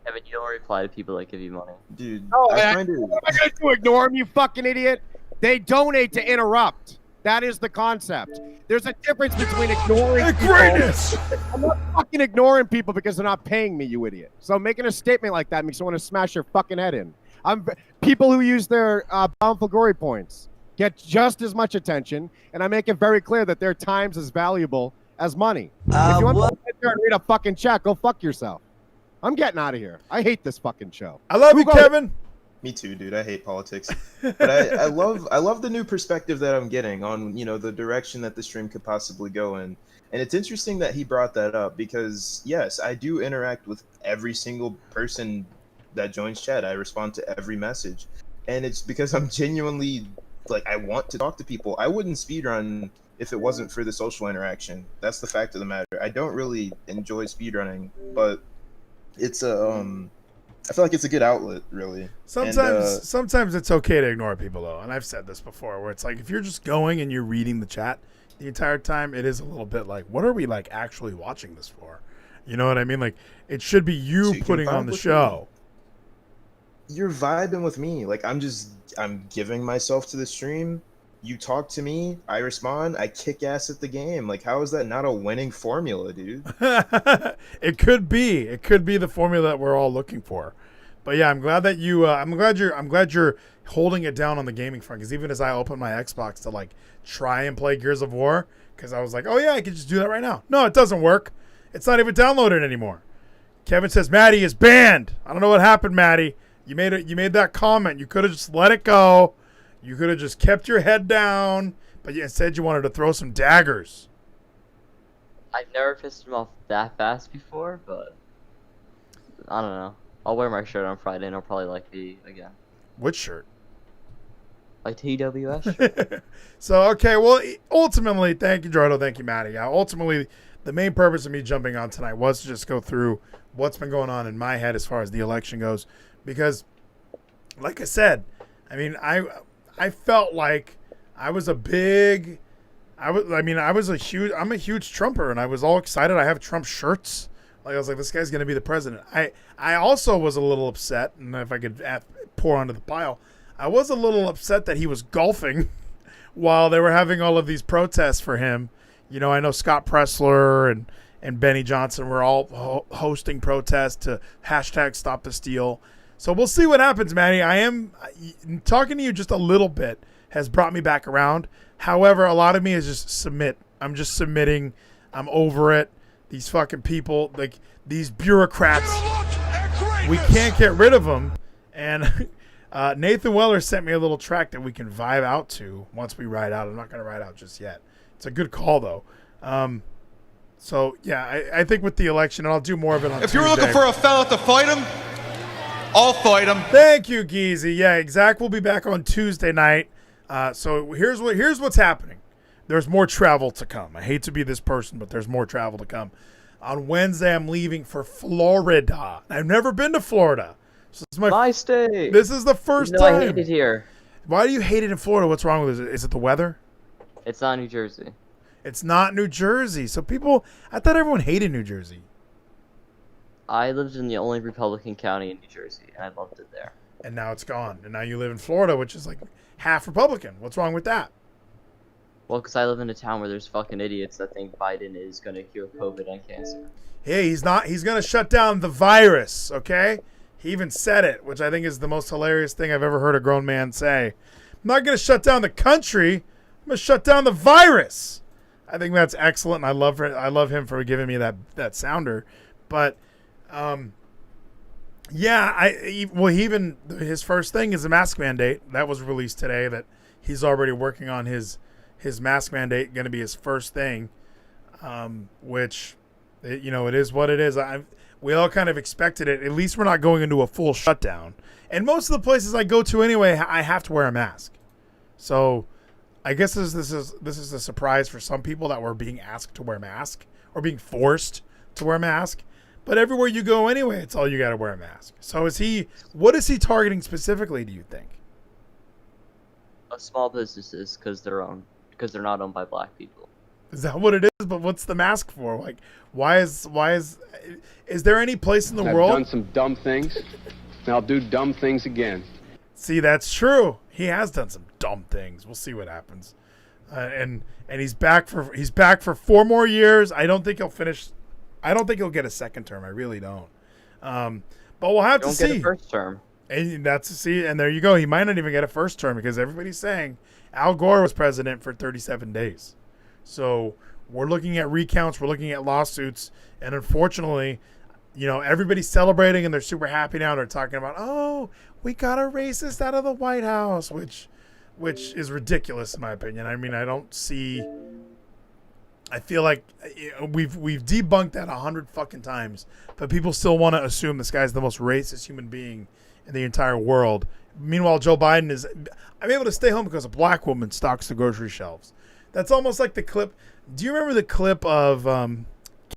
Kevin, you don't reply to people that give you money. Dude, no, what am I going to do? Ignore them, you fucking idiot? They donate to interrupt. That is the concept. There's a difference between ignoring people. Greatness! I'm not fucking ignoring people because they're not paying me, you idiot. So making a statement like that makes me want to smash your fucking head in. People who use their Bountiful Glory points get just as much attention, and I make it very clear that their time's as valuable as money. If you want to sit there and read a fucking chat, go fuck yourself. I'm getting out of here. I hate this fucking show. I love you, Kevin. Me too, dude. I hate politics, but I love the new perspective that I'm getting on, you know, the direction that the stream could possibly go in. And it's interesting that he brought that up because yes, I do interact with every single person that joins chat. I respond to every message, and it's because I'm genuinely like I want to talk to people. I wouldn't speedrun if it wasn't for the social interaction. That's the fact of the matter. I don't really enjoy speedrunning, but it's I feel like it's a good outlet, really. Sometimes it's okay to ignore people, though. And I've said this before, where it's like if you're just going and you're reading the chat the entire time, it is a little bit like, what are we like actually watching this for? You know what I mean? Like, it should be you putting on the show. You're vibing with me. Like, I'm giving myself to the stream. You talk to me, I respond, I kick ass at the game. Like, how is that not a winning formula, dude? It could be. It could be the formula that we're all looking for. But yeah, I'm glad that you. I'm glad you're holding it down on the gaming front. Because even as I open my Xbox to like try and play Gears of War, because I was like, oh yeah, I could just do that right now. No, it doesn't work. It's not even downloaded anymore. Kevin says Maddie is banned. I don't know what happened, Maddie. You made that comment. You could have just let it go. You could have just kept your head down, but instead you wanted to throw some daggers. I've never pissed him off that fast before, but I don't know. I'll wear my shirt on Friday and I'll probably like me again. Which shirt? Like TWS shirt. So, okay, well, ultimately, thank you, Jordo. Thank you, Maddie. Ultimately, the main purpose of me jumping on tonight was to just go through what's been going on in my head as far as the election goes. Because, like I said, I mean, I felt like I'm a huge Trumper, and I was all excited. I have Trump shirts. Like, I was like, this guy's going to be the president. I also was a little upset, and if I could pour onto the pile, I was a little upset that he was golfing while they were having all of these protests for him. You know, I know Scott Pressler and Benny Johnson were all hosting protests to hashtag Stop the Steal. So we'll see what happens, Maddie. I am talking to you just a little bit has brought me back around. However, a lot of me is just submit. I'm just submitting. I'm over it. These fucking people, like these bureaucrats, we can't get rid of them. And Nathan Weller sent me a little track that we can vibe out to once we ride out. I'm not going to ride out just yet. It's a good call, though. So yeah, I think with the election, and I'll do more of it on If you're Tuesday. looking for a fella to fight him, I'll fight him. Thank you, Geezy. Yeah, Zach will be back on Tuesday night. So here's what's happening. There's more travel to come. I hate to be this person, but there's more travel to come. On Wednesday, I'm leaving for Florida. I've never been to Florida. So this is My state. This is the first You know, time. I hate it here. Why do you hate it in Florida? What's wrong with it? Is it the weather? It's not New Jersey. It's not New Jersey. So I thought everyone hated New Jersey. I lived in the only Republican county in New Jersey, and I loved it there. And now it's gone. And now you live in Florida, which is like half Republican. What's wrong with that? Well, because I live in a town where there's fucking idiots that think Biden is going to cure COVID and cancer. Hey, he's not. He's going to shut down the virus, okay? He even said it, which I think is the most hilarious thing I've ever heard a grown man say. I'm not going to shut down the country. I'm going to shut down the virus. I think that's excellent, and I love him for giving me that sounder. But, yeah, his first thing is a mask mandate. That was released today, that he's already working on his mask mandate, going to be his first thing, which, it is what it is. We all kind of expected it. At least we're not going into a full shutdown. And most of the places I go to anyway, I have to wear a mask. So I guess this is a surprise for some people that we're being asked to wear a mask or being forced to wear a mask. But everywhere you go anyway, it's all you got to wear a mask. So what is he targeting specifically, do you think? Small businesses, because they're not owned by black people. Is that what it is? But what's the mask for? Like, why is there any place in the world? I've done some dumb things, and I'll do dumb things again. See, that's true. He has done some dumb things. We'll see what happens. And he's back for 4 more years. I don't think he'll finish. I don't think he'll get a second term. I really don't. But we'll have to see. Don't get a first term. And and there you go. He might not even get a first term because everybody's saying Al Gore was president for 37 days. So we're looking at recounts, we're looking at lawsuits, and unfortunately, everybody's celebrating and they're super happy now. They're talking about, oh, we got a racist out of the White House, which is ridiculous in my opinion. I mean, I feel like we've debunked that 100 fucking times, but people still want to assume this guy's the most racist human being in the entire world. Meanwhile, Joe Biden I'm able to stay home because a black woman stocks the grocery shelves. That's almost like the clip. Do you remember the clip of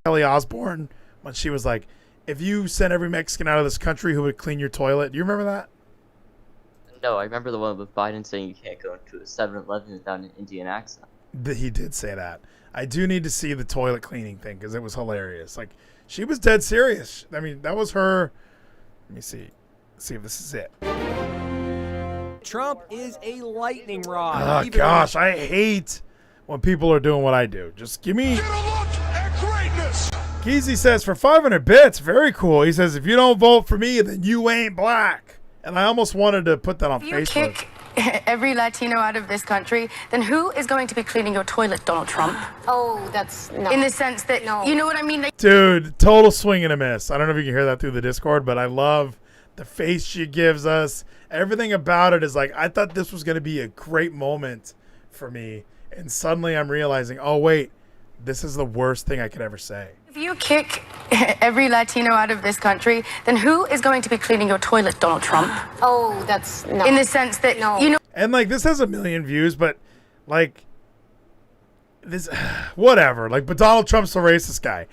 Kelly Osbourne when she was like, if you sent every Mexican out of this country, who would clean your toilet? Do you remember that? No, I remember the one with Biden saying you can't go into a 7-Eleven without an Indian accent. He did say that. I do need to see the toilet cleaning thing because it was hilarious. Like, she was dead serious. I mean, that was her. Let me see. Let's see if this is it. Trump is a lightning rod. Oh, gosh, I hate when people are doing what I do. Just give me... Get a look at greatness. Geezy says, for 500 bits, very cool. He says, if you don't vote for me, then you ain't black. And I almost wanted to put that on Facebook. If you kick every Latino out of this country, then who is going to be cleaning your toilet, Donald Trump? Oh, that's no. In the sense that, No. you know what I mean? Dude, total swing and a miss. I don't know if you can hear that through the Discord, but I love the face she gives us. Everything about it is like, I thought this was going to be a great moment for me. And suddenly I'm realizing, oh, wait, this is the worst thing I could ever say. If you kick every Latino out of this country, then who is going to be cleaning your toilet, Donald Trump? Oh, that's no. In the sense that, No. you know... And, like, this has 1 million views, but, like, this, whatever. Like, but Donald Trump's the racist guy.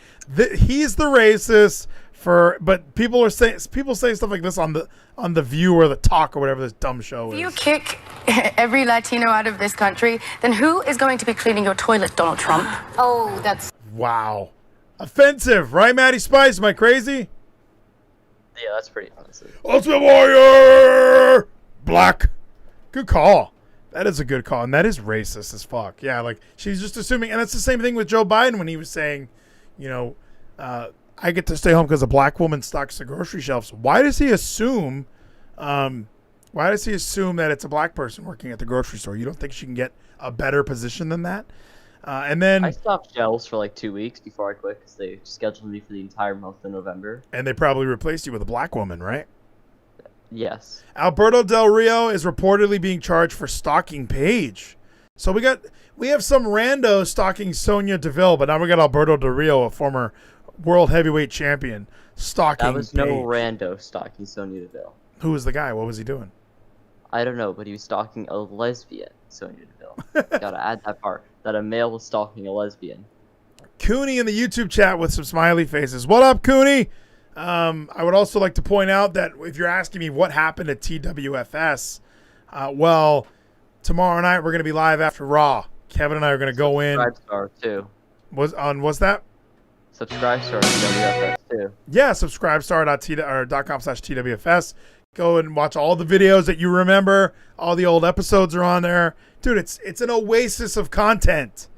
He's the racist but people say stuff like this on the View or the Talk or whatever this dumb show is. If you kick every Latino out of this country, then who is going to be cleaning your toilet, Donald Trump? Oh, that's... Wow. Offensive, right, Maddie Spice? Am I crazy? Yeah, that's pretty offensive. Ultimate Warrior! Black. Good call. That is a good call, and that is racist as fuck. Yeah, like, she's just assuming, and that's the same thing with Joe Biden when he was saying, I get to stay home because a black woman stocks the grocery shelves. Why does he assume that it's a black person working at the grocery store? You don't think she can get a better position than that? And then I stopped shelves for like 2 weeks before I quit because they scheduled me for the entire month of November. And they probably replaced you with a black woman, right? Yes. Alberto Del Rio is reportedly being charged for stalking Paige. So we have some rando stalking Sonya Deville, but now we got Alberto Del Rio, a former world heavyweight champion, stalking. That was no Paige. rando stalking Sonya Deville. Who was the guy? What was he doing? I don't know, but he was stalking a lesbian, Sonya Deville. Gotta add that part. That a male was stalking a lesbian. Cooney in the YouTube chat with some smiley faces. What up, Cooney? I would also like to point out that if you're asking me what happened at TWFS, well, tomorrow night we're going to be live after Raw. Kevin and I are going to go in. Subscribe Star too. What's that? Subscribe Star TWFS too. Yeah, subscribestar.com/TWFS. Go and watch all the videos that you remember. All the old episodes are on there. Dude, it's an oasis of content.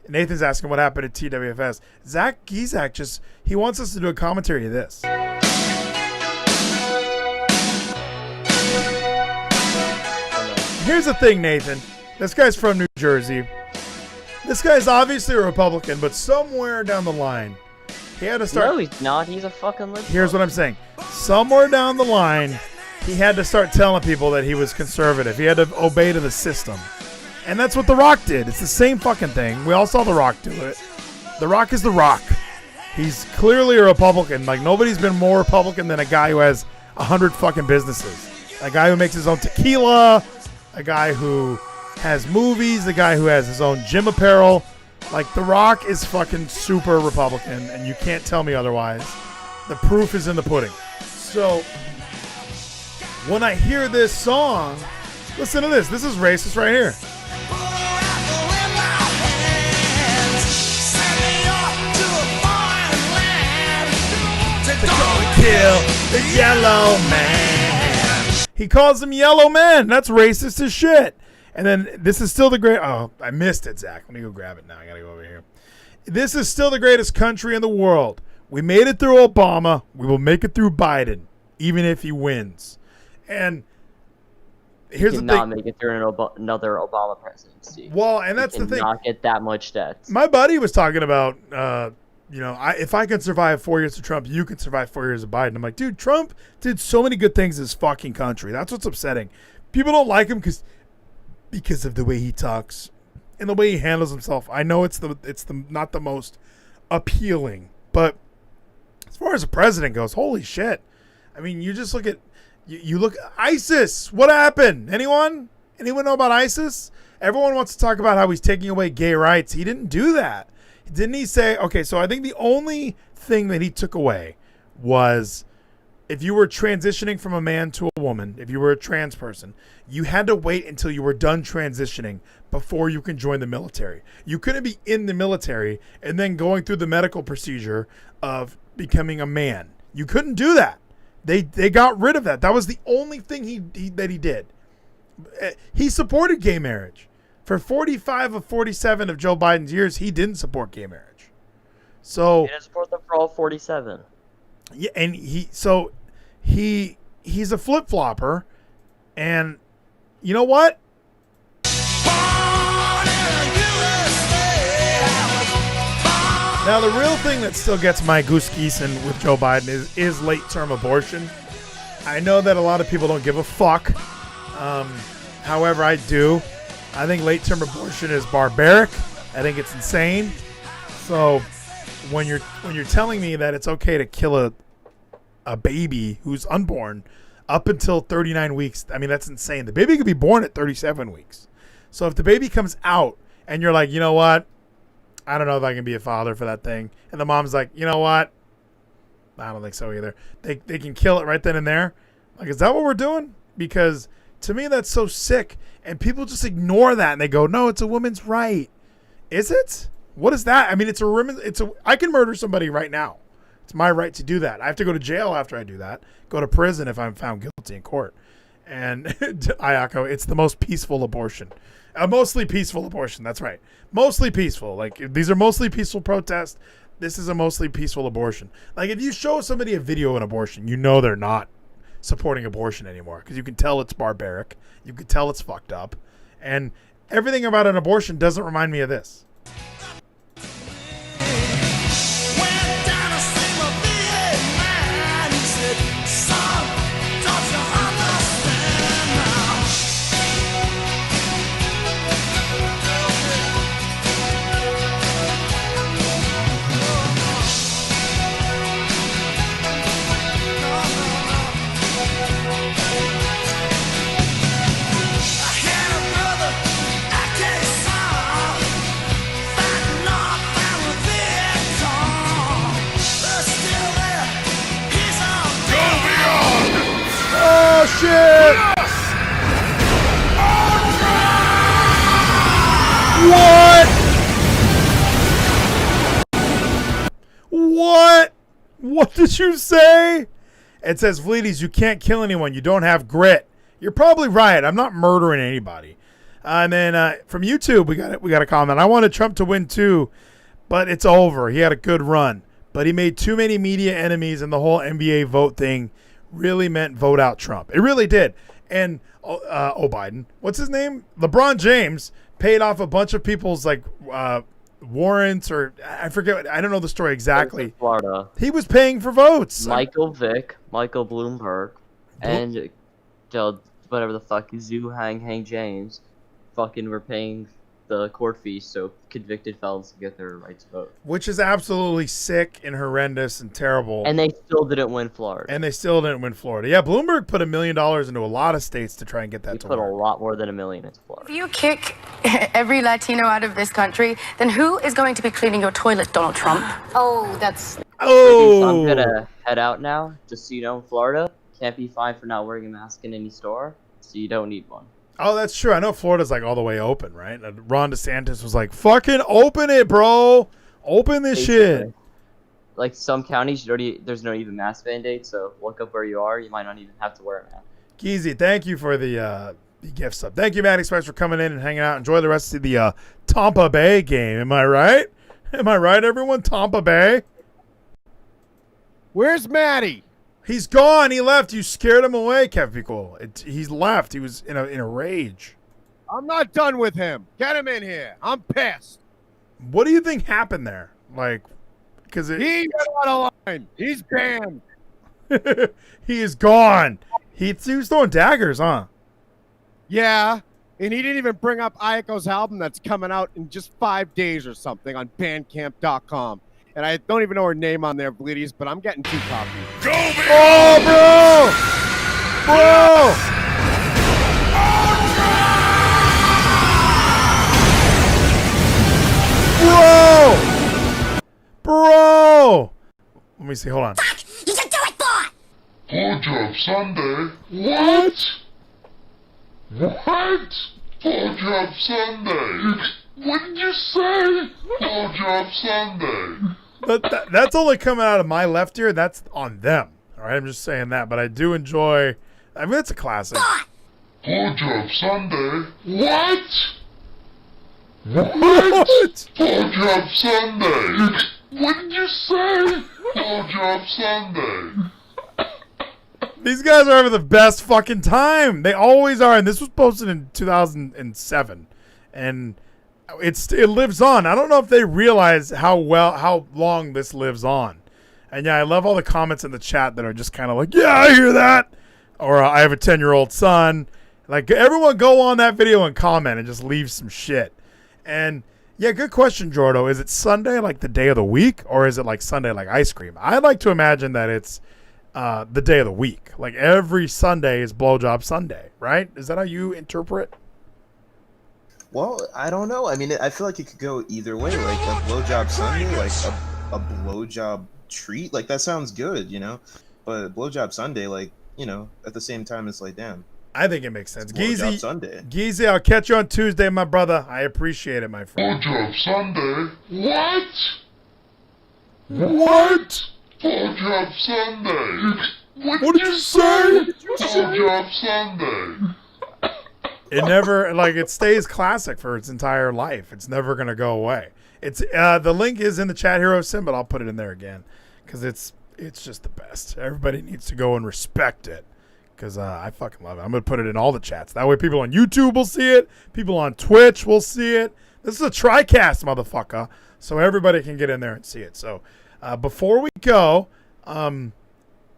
Nathan's asking what happened at TWFS. Zach Gizak he wants us to do a commentary of this. Here's the thing, Nathan. This guy's from New Jersey. This guy's obviously a Republican, but somewhere down the line, he had to start. No, he's not. He's a fucking liberal. Here's what I'm saying. Somewhere down the line, he had to start telling people that he was conservative. He had to obey to the system. And that's what The Rock did. It's the same fucking thing. We all saw The Rock do it. The Rock is The Rock. He's clearly a Republican. Like, nobody's been more Republican than a guy who has 100 fucking businesses. A guy who makes his own tequila. A guy who has movies. A guy who has his own gym apparel. Like, The Rock is fucking super Republican, and you can't tell me otherwise. The proof is in the pudding. So, when I hear this song, listen to this. This is racist right here. Kill the yellow man. He calls them yellow men. That's racist as shit. And then this is still the great. Oh, I missed it, Zach. Let me go grab it now. I gotta go over here. This is still the greatest country in the world. We made it through Obama. We will make it through Biden, even if he wins. And here's the thing. Not make it through another Obama presidency. Well, and that's the thing. Not get that much debt. My buddy was talking about. If I can survive 4 years of Trump, you can survive 4 years of Biden. I'm like, dude, Trump did so many good things in this fucking country. That's what's upsetting. People don't like him because of the way he talks and the way he handles himself. I know it's not the most appealing, but as far as a president goes, holy shit. I mean, you just look at you look at ISIS. What happened? Anyone know about ISIS? Everyone wants to talk about how he's taking away gay rights. He didn't do that. Didn't he say, okay, so I think the only thing that he took away was if you were transitioning from a man to a woman, if you were a trans person, you had to wait until you were done transitioning before you can join the military. You couldn't be in the military and then going through the medical procedure of becoming a man. You couldn't do that. They got rid of that. That was the only thing he did. He supported gay marriage. For 45 of 47 of Joe Biden's years, he didn't support gay marriage. So He didn't support them for all 47. yeah, and he's a flip-flopper, and you know what? Now the real thing that still gets my goose geesing with Joe Biden is late-term abortion. I know that a lot of people don't give a fuck. However, I do. I think late-term abortion is barbaric. I think it's insane. So when you're telling me that it's okay to kill a baby who's unborn up until 39 weeks, I mean, that's insane. The baby could be born at 37 weeks. So if the baby comes out and you're like, you know what? I don't know if I can be a father for that thing. And the mom's like, you know what? I don't think so either. They can kill it right then and there. Like, is that what we're doing? Because to me, that's so sick. And people just ignore that and they go, no, it's a woman's right. Is it? What is that? I mean, I can murder somebody right now. It's my right to do that. I have to go to jail after I do that. Go to prison if I'm found guilty in court. And Ayako, it's the most peaceful abortion. A mostly peaceful abortion. That's right. Mostly peaceful. Like, these are mostly peaceful protests. This is a mostly peaceful abortion. Like, if you show somebody a video of an abortion, you know they're not supporting abortion anymore because you can tell it's barbaric. You can tell it's fucked up. And everything about an abortion doesn't remind me of this. What? What did you say? It says, Vleeties, you can't kill anyone. You don't have grit. You're probably right. I'm not murdering anybody. And then from YouTube, we got a comment. I wanted Trump to win too, but it's over. He had a good run, but he made too many media enemies, and the whole NBA vote thing really meant vote out Trump. It really did. And Biden, what's his name? LeBron James paid off a bunch of people's warrants, or I forget. I don't know the story exactly. Florida. He was paying for votes. Michael Vick, Michael Bloomberg, and whatever the fuck, Zhu Hang James, fucking were paying the court fees so convicted felons can get their right to vote. Which is absolutely sick and horrendous and terrible. And they still didn't win Florida. Yeah, Bloomberg put $1 million into a lot of states to try and get that to work. He put a lot more than $1 million into Florida. If you kick every Latino out of this country, then who is going to be cleaning your toilet, Donald Trump? Oh, that's... Oh! I'm gonna head out now. Just so you know, in Florida, can't be fined for not wearing a mask in any store, so you don't need one. Oh, that's true. I know Florida's all the way open, right? And Ron DeSantis was like, fucking open it, bro. Open this shit. Like some counties, there's no even mask mandate, so look up where you are. You might not even have to wear a mask. Geezy, thank you for the gift sub. Thank you, Matt Express, for coming in and hanging out. Enjoy the rest of the Tampa Bay game. Am I right? Am I right, everyone? Tampa Bay? Where's Matty? He's gone. He left. You scared him away, Kevico. He's left. He was in a rage. I'm not done with him. Get him in here. I'm pissed. What do you think happened there? Because he got out of line. He's banned. He is gone. He was throwing daggers, huh? Yeah, and he didn't even bring up Aiko's album that's coming out in just 5 days or something on Bandcamp.com. And I don't even know her name on there, Vleeties, but I'm getting 2 copies. Go, man! Oh, bro! Let me see. Hold on. Fuck! You should do it, boy! Blowjob Sunday? What? What? Blowjob Sunday? What did you say? Blowjob Sunday. But that's only coming out of my left ear. That's on them. All right, I'm just saying that. But I do enjoy. I mean, it's a classic. Blowjob Sunday? What? What? Blowjob Sunday? What did you say? Blowjob Sunday. These guys are having the best fucking time. They always are. And this was posted in 2007, and it lives on. I don't know if they realize how long this lives on. And yeah, I love all the comments in the chat that are just kind of like, yeah, I hear that. Or I have a 10-year-old son. Like, everyone go on that video and comment and just leave some shit. And yeah, good question, Jordo. Is it Sunday like the day of the week, or is it like Sunday like ice cream? I like to imagine that it's the day of the week. Like every Sunday is Blowjob Sunday, right? Is that how you interpret? Well, I don't know. I mean, I feel like it could go either way. Like a blowjob Sunday, like a blowjob treat. Like that sounds good, you know. But blowjob Sunday, like, you know, at the same time, it's like, damn. I think it makes sense. Blowjob Sunday. Geezy, I'll catch you on Tuesday, my brother. I appreciate it, my friend. Blowjob Sunday? What? What? Blowjob Sunday? What did you say? Blowjob Sunday. It never, like, it stays classic for its entire life. It's never gonna go away. It's the link is in the chat, Hero Sim, but I'll put it in there again because it's just the best. Everybody needs to go and respect it because I fucking love it. I'm gonna put it in all the chats. That way, people on YouTube will see it. People on Twitch will see it. This is a TriCast, motherfucker, so everybody can get in there and see it. So before we go,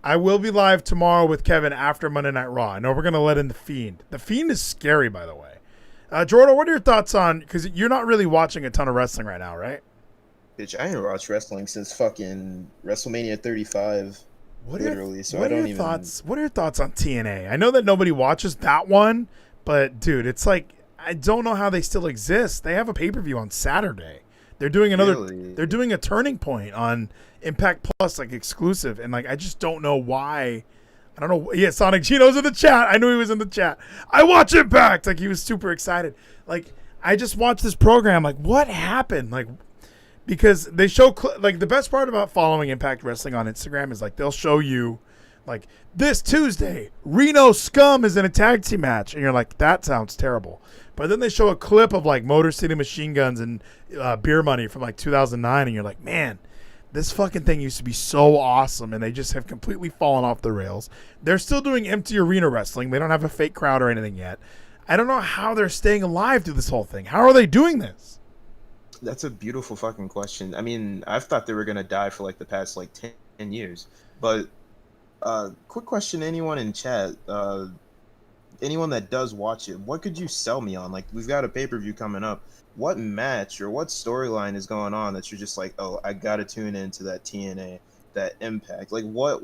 I will be live tomorrow with Kevin after Monday Night Raw. I know we're going to let in The Fiend. The Fiend is scary, by the way. Jordan, what are your thoughts on... Because you're not really watching a ton of wrestling right now, right? Bitch, I ain't watched wrestling since fucking WrestleMania 35. Literally, so I don't even... What are your thoughts on TNA? I know that nobody watches that one, but, dude, it's like... I don't know how they still exist. They have a pay-per-view on Saturday. They're doing another... Really? They're doing a Turning Point on Impact Plus, like, exclusive, and, like, I just don't know why... I don't know. Yeah, Sonic Gino's in the chat. I knew he was in the chat. I watch Impact. Like, he was super excited. Like, I just watched this program. Like, what happened? Like, because they show like the best part about following Impact Wrestling on Instagram is like they'll show you like this Tuesday Reno Scum is in a tag team match, and you're like, that sounds terrible. But then they show a clip of like Motor City Machine Guns and Beer Money from like 2009, and you're like, man, this fucking thing used to be so awesome, and they just have completely fallen off the rails. They're still doing empty arena wrestling. They don't have a fake crowd or anything yet. I don't know how they're staying alive through this whole thing. How are they doing this? That's a beautiful fucking question. I mean, I've thought they were gonna die for like the past like 10 years. But quick question, anyone in chat, anyone that does watch it, what could you sell me on? Like, we've got a pay-per-view coming up. What match or what storyline is going on that you're just like, oh, I gotta tune into that TNA, that Impact? Like, what?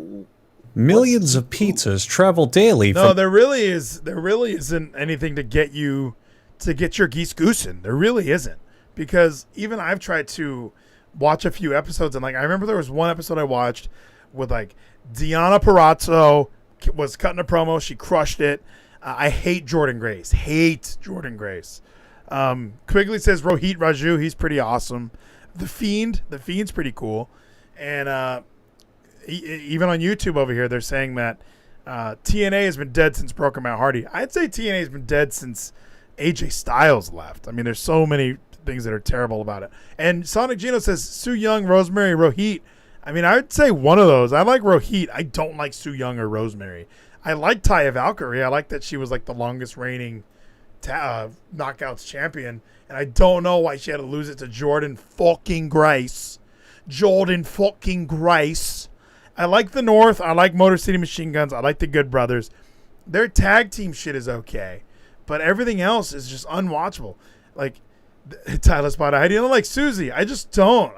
Millions of pizzas travel daily. No, there really isn't anything to get your geese goosing. There really isn't. Because even I've tried to watch a few episodes, and like I remember there was one episode I watched with like Deonna Purrazzo was cutting a promo. She crushed it. I hate Jordan Grace. Quigley says Rohit Raju. He's pretty awesome. The Fiend's pretty cool. And even on YouTube over here, they're saying that TNA has been dead since Broken Matt Hardy. I'd say TNA has been dead since AJ Styles left. I mean, there's so many things that are terrible about it. And Sonic Gino says Su Yung, Rosemary, Rohit. I mean, I would say one of those. I like Rohit. I don't like Su Yung or Rosemary. I like Taya Valkyrie. I like that she was like the longest reigning Knockouts champion. And I don't know why she had to lose it to Jordan fucking Grace. I like the North. I like Motor City Machine Guns. I like the Good Brothers. Their tag team shit is okay. But everything else is just unwatchable. Like, Tyler Spada, I don't like Susie. I just don't.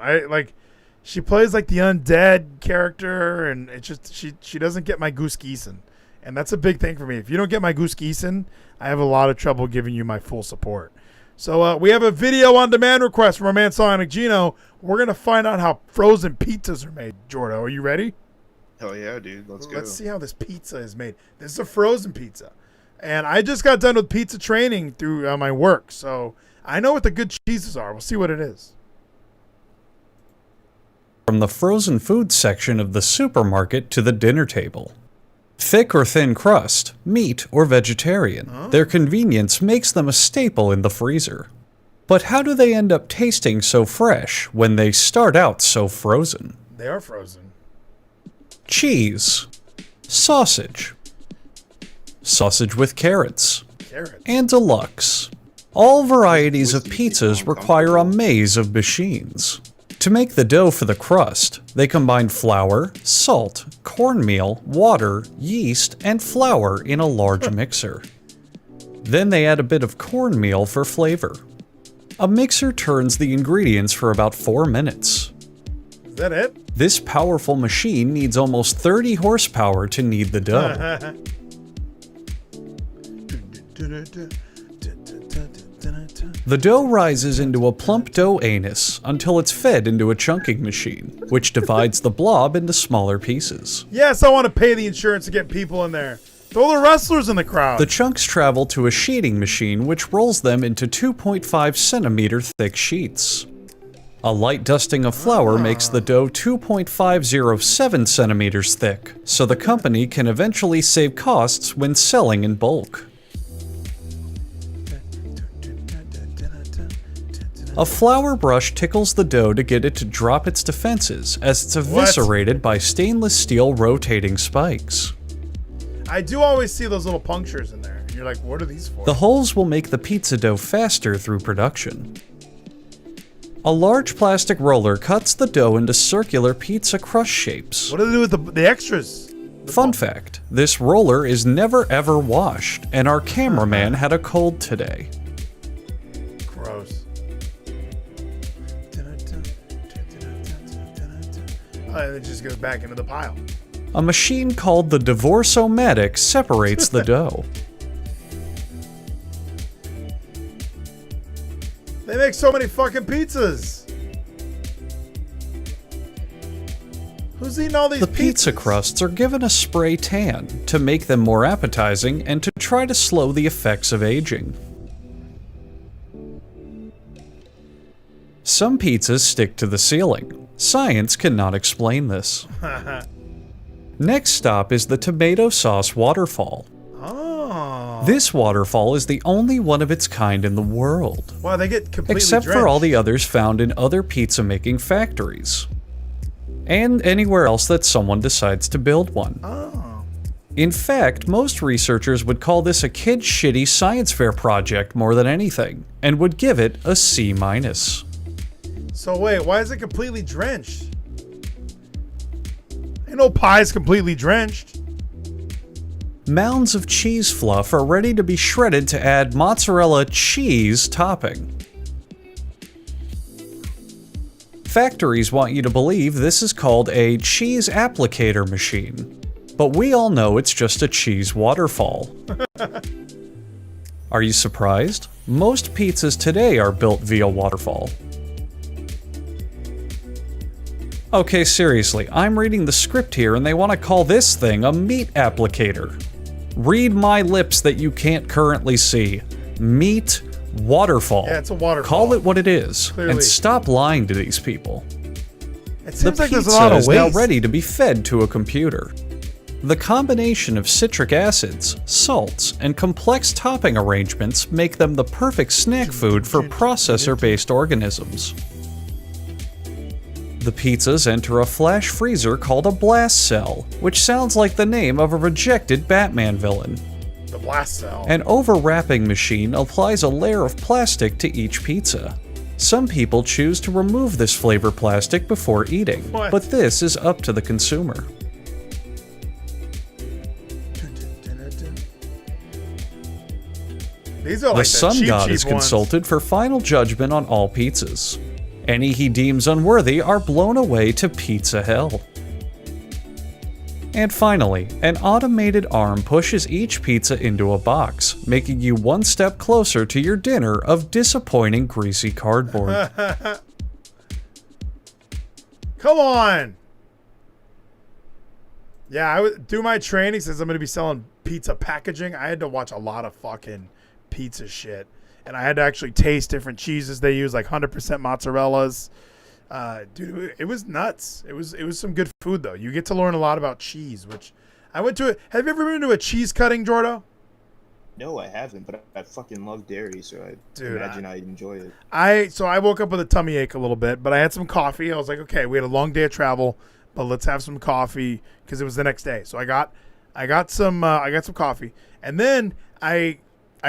She plays like the undead character, and it just she doesn't get my goose geesin'. And that's a big thing for me. If you don't get my goose geesin', I have a lot of trouble giving you my full support. So we have a video on demand request from our man Sonic Gino. We're going to find out how frozen pizzas are made. Jordo, are you ready? Hell yeah, dude. Let's go. Let's see how this pizza is made. This is a frozen pizza. And I just got done with pizza training through my work, so I know what the good cheeses are. We'll see what it is. From the frozen food section of the supermarket to the dinner table. Thick or thin crust, meat or vegetarian, their convenience makes them a staple in the freezer. But how do they end up tasting so fresh when they start out so frozen? They are frozen. Cheese, sausage with carrots, and deluxe. All varieties of pizzas require a maze of machines. To make the dough for the crust, they combine flour, salt, cornmeal, water, yeast, and flour in a large mixer. Then they add a bit of cornmeal for flavor. A mixer turns the ingredients for about 4 minutes. Is that it? This powerful machine needs almost 30 horsepower to knead the dough. The dough rises into a plump dough anus until it's fed into a chunking machine, which divides the blob into smaller pieces. Yes, I want to pay the insurance to get people in there. Throw the wrestlers in the crowd. The chunks travel to a sheeting machine, which rolls them into 2.5 centimeter thick sheets. A light dusting of flour makes the dough 2.507 centimeters thick, so the company can eventually save costs when selling in bulk. A flour brush tickles the dough to get it to drop its defenses as it's eviscerated by stainless steel rotating spikes. I do always see those little punctures in there. You're like, what are these for? The holes will make the pizza dough faster through production. A large plastic roller cuts the dough into circular pizza crust shapes. What do they do with the extras? Fun fact, this roller is never ever washed, and our cameraman had a cold today. Gross. It just goes back into the pile. A machine called the Divorce-O-Matic separates the dough. They make so many fucking pizzas. Who's eating all these The pizza crusts are given a spray tan to make them more appetizing and to try to slow the effects of aging. Some pizzas stick to the ceiling. Science cannot explain this. Next stop is the tomato sauce waterfall. Oh. This waterfall is the only one of its kind in the world. Wow, they get completely except drenched. for all the others found in other pizza making factories. And anywhere else that someone decides to build one. Oh. In fact, most researchers would call this a kid's shitty science fair project more than anything, and would give it a C-. So wait, why is it completely drenched? Ain't no pie's completely drenched. Mounds of cheese fluff are ready to be shredded to add mozzarella cheese topping. Factories want you to believe this is called a cheese applicator machine, but we all know it's just a cheese waterfall. Are you surprised? Most pizzas today are built via waterfall. Okay, seriously, I'm reading the script here and they want to call this thing a meat applicator. Read my lips that you can't currently see. Meat waterfall. Yeah, it's a waterfall. Call it what it is, Clearly. and stop lying to these people. It The seems like there's a pizza lot of is now waste. ready to be fed to a computer. The combination of citric acids, salts, and complex topping arrangements make them the perfect snack food for processor-based organisms. The pizzas enter a flash freezer called a blast cell, which sounds like the name of a rejected Batman villain. The blast cell. An overwrapping machine applies a layer of plastic to each pizza. Some people choose to remove this flavor plastic before eating, What? but this is up to the consumer. These are like The sun cheap, god cheap is ones. consulted for final judgment on all pizzas. Any he deems unworthy are blown away to pizza hell. And finally, an automated arm pushes each pizza into a box, making you one step closer to your dinner of disappointing greasy cardboard. Come on. Yeah, I would do my training since I'm going to be selling pizza packaging. I had to watch a lot of fucking pizza shit. And I had to actually taste different cheeses they use, like 100% mozzarellas. Dude, it was nuts. It was some good food, though. You get to learn a lot about cheese, which I went to. Have you ever been to a cheese cutting, Jordo? No, I haven't, but I fucking love dairy, so I imagine I'd enjoy it. I woke up with a tummy ache a little bit, but I had some coffee. I was like, okay, we had a long day of travel, but let's have some coffee because it was the next day. So I got some coffee, and then I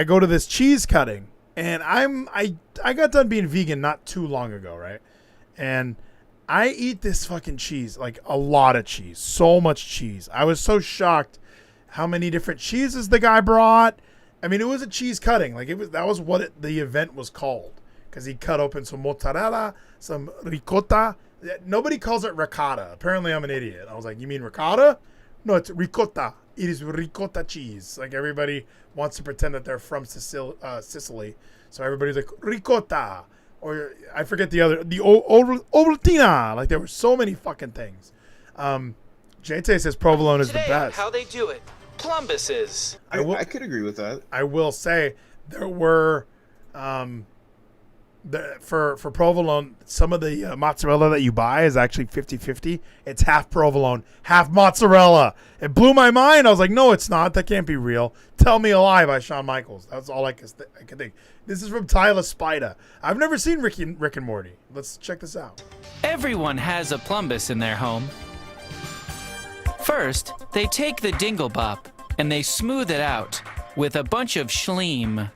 go to this cheese cutting. And I got done being vegan not too long ago, right? And I eat this fucking cheese, like a lot of cheese, so much cheese. I was so shocked how many different cheeses the guy brought. I mean, it was a cheese cutting, like that was what the event was called, because he cut open some mozzarella, some ricotta. Nobody calls it ricotta. Apparently, I'm an idiot. I was like, you mean ricotta? No, it's ricotta. It is ricotta cheese. Like, everybody wants to pretend that they're from Sicily. So everybody's like, ricotta. Or I forget the ovaltina. Like, there were so many fucking things. Jete says provolone is the best. How they do it. Plumbuses. I could agree with that. I will say there were for provolone, some of the mozzarella that you buy is actually 50-50. It's half provolone, half mozzarella. It blew my mind. I was like, no, it's not. That can't be real. Tell Me a Lie by Shawn Michaels. That's all I could think. This is from Tyler Spida. I've never seen Rick and Morty. Let's check this out. Everyone has a plumbus in their home. First, they take the dinglebop and they smooth it out with a bunch of schleem.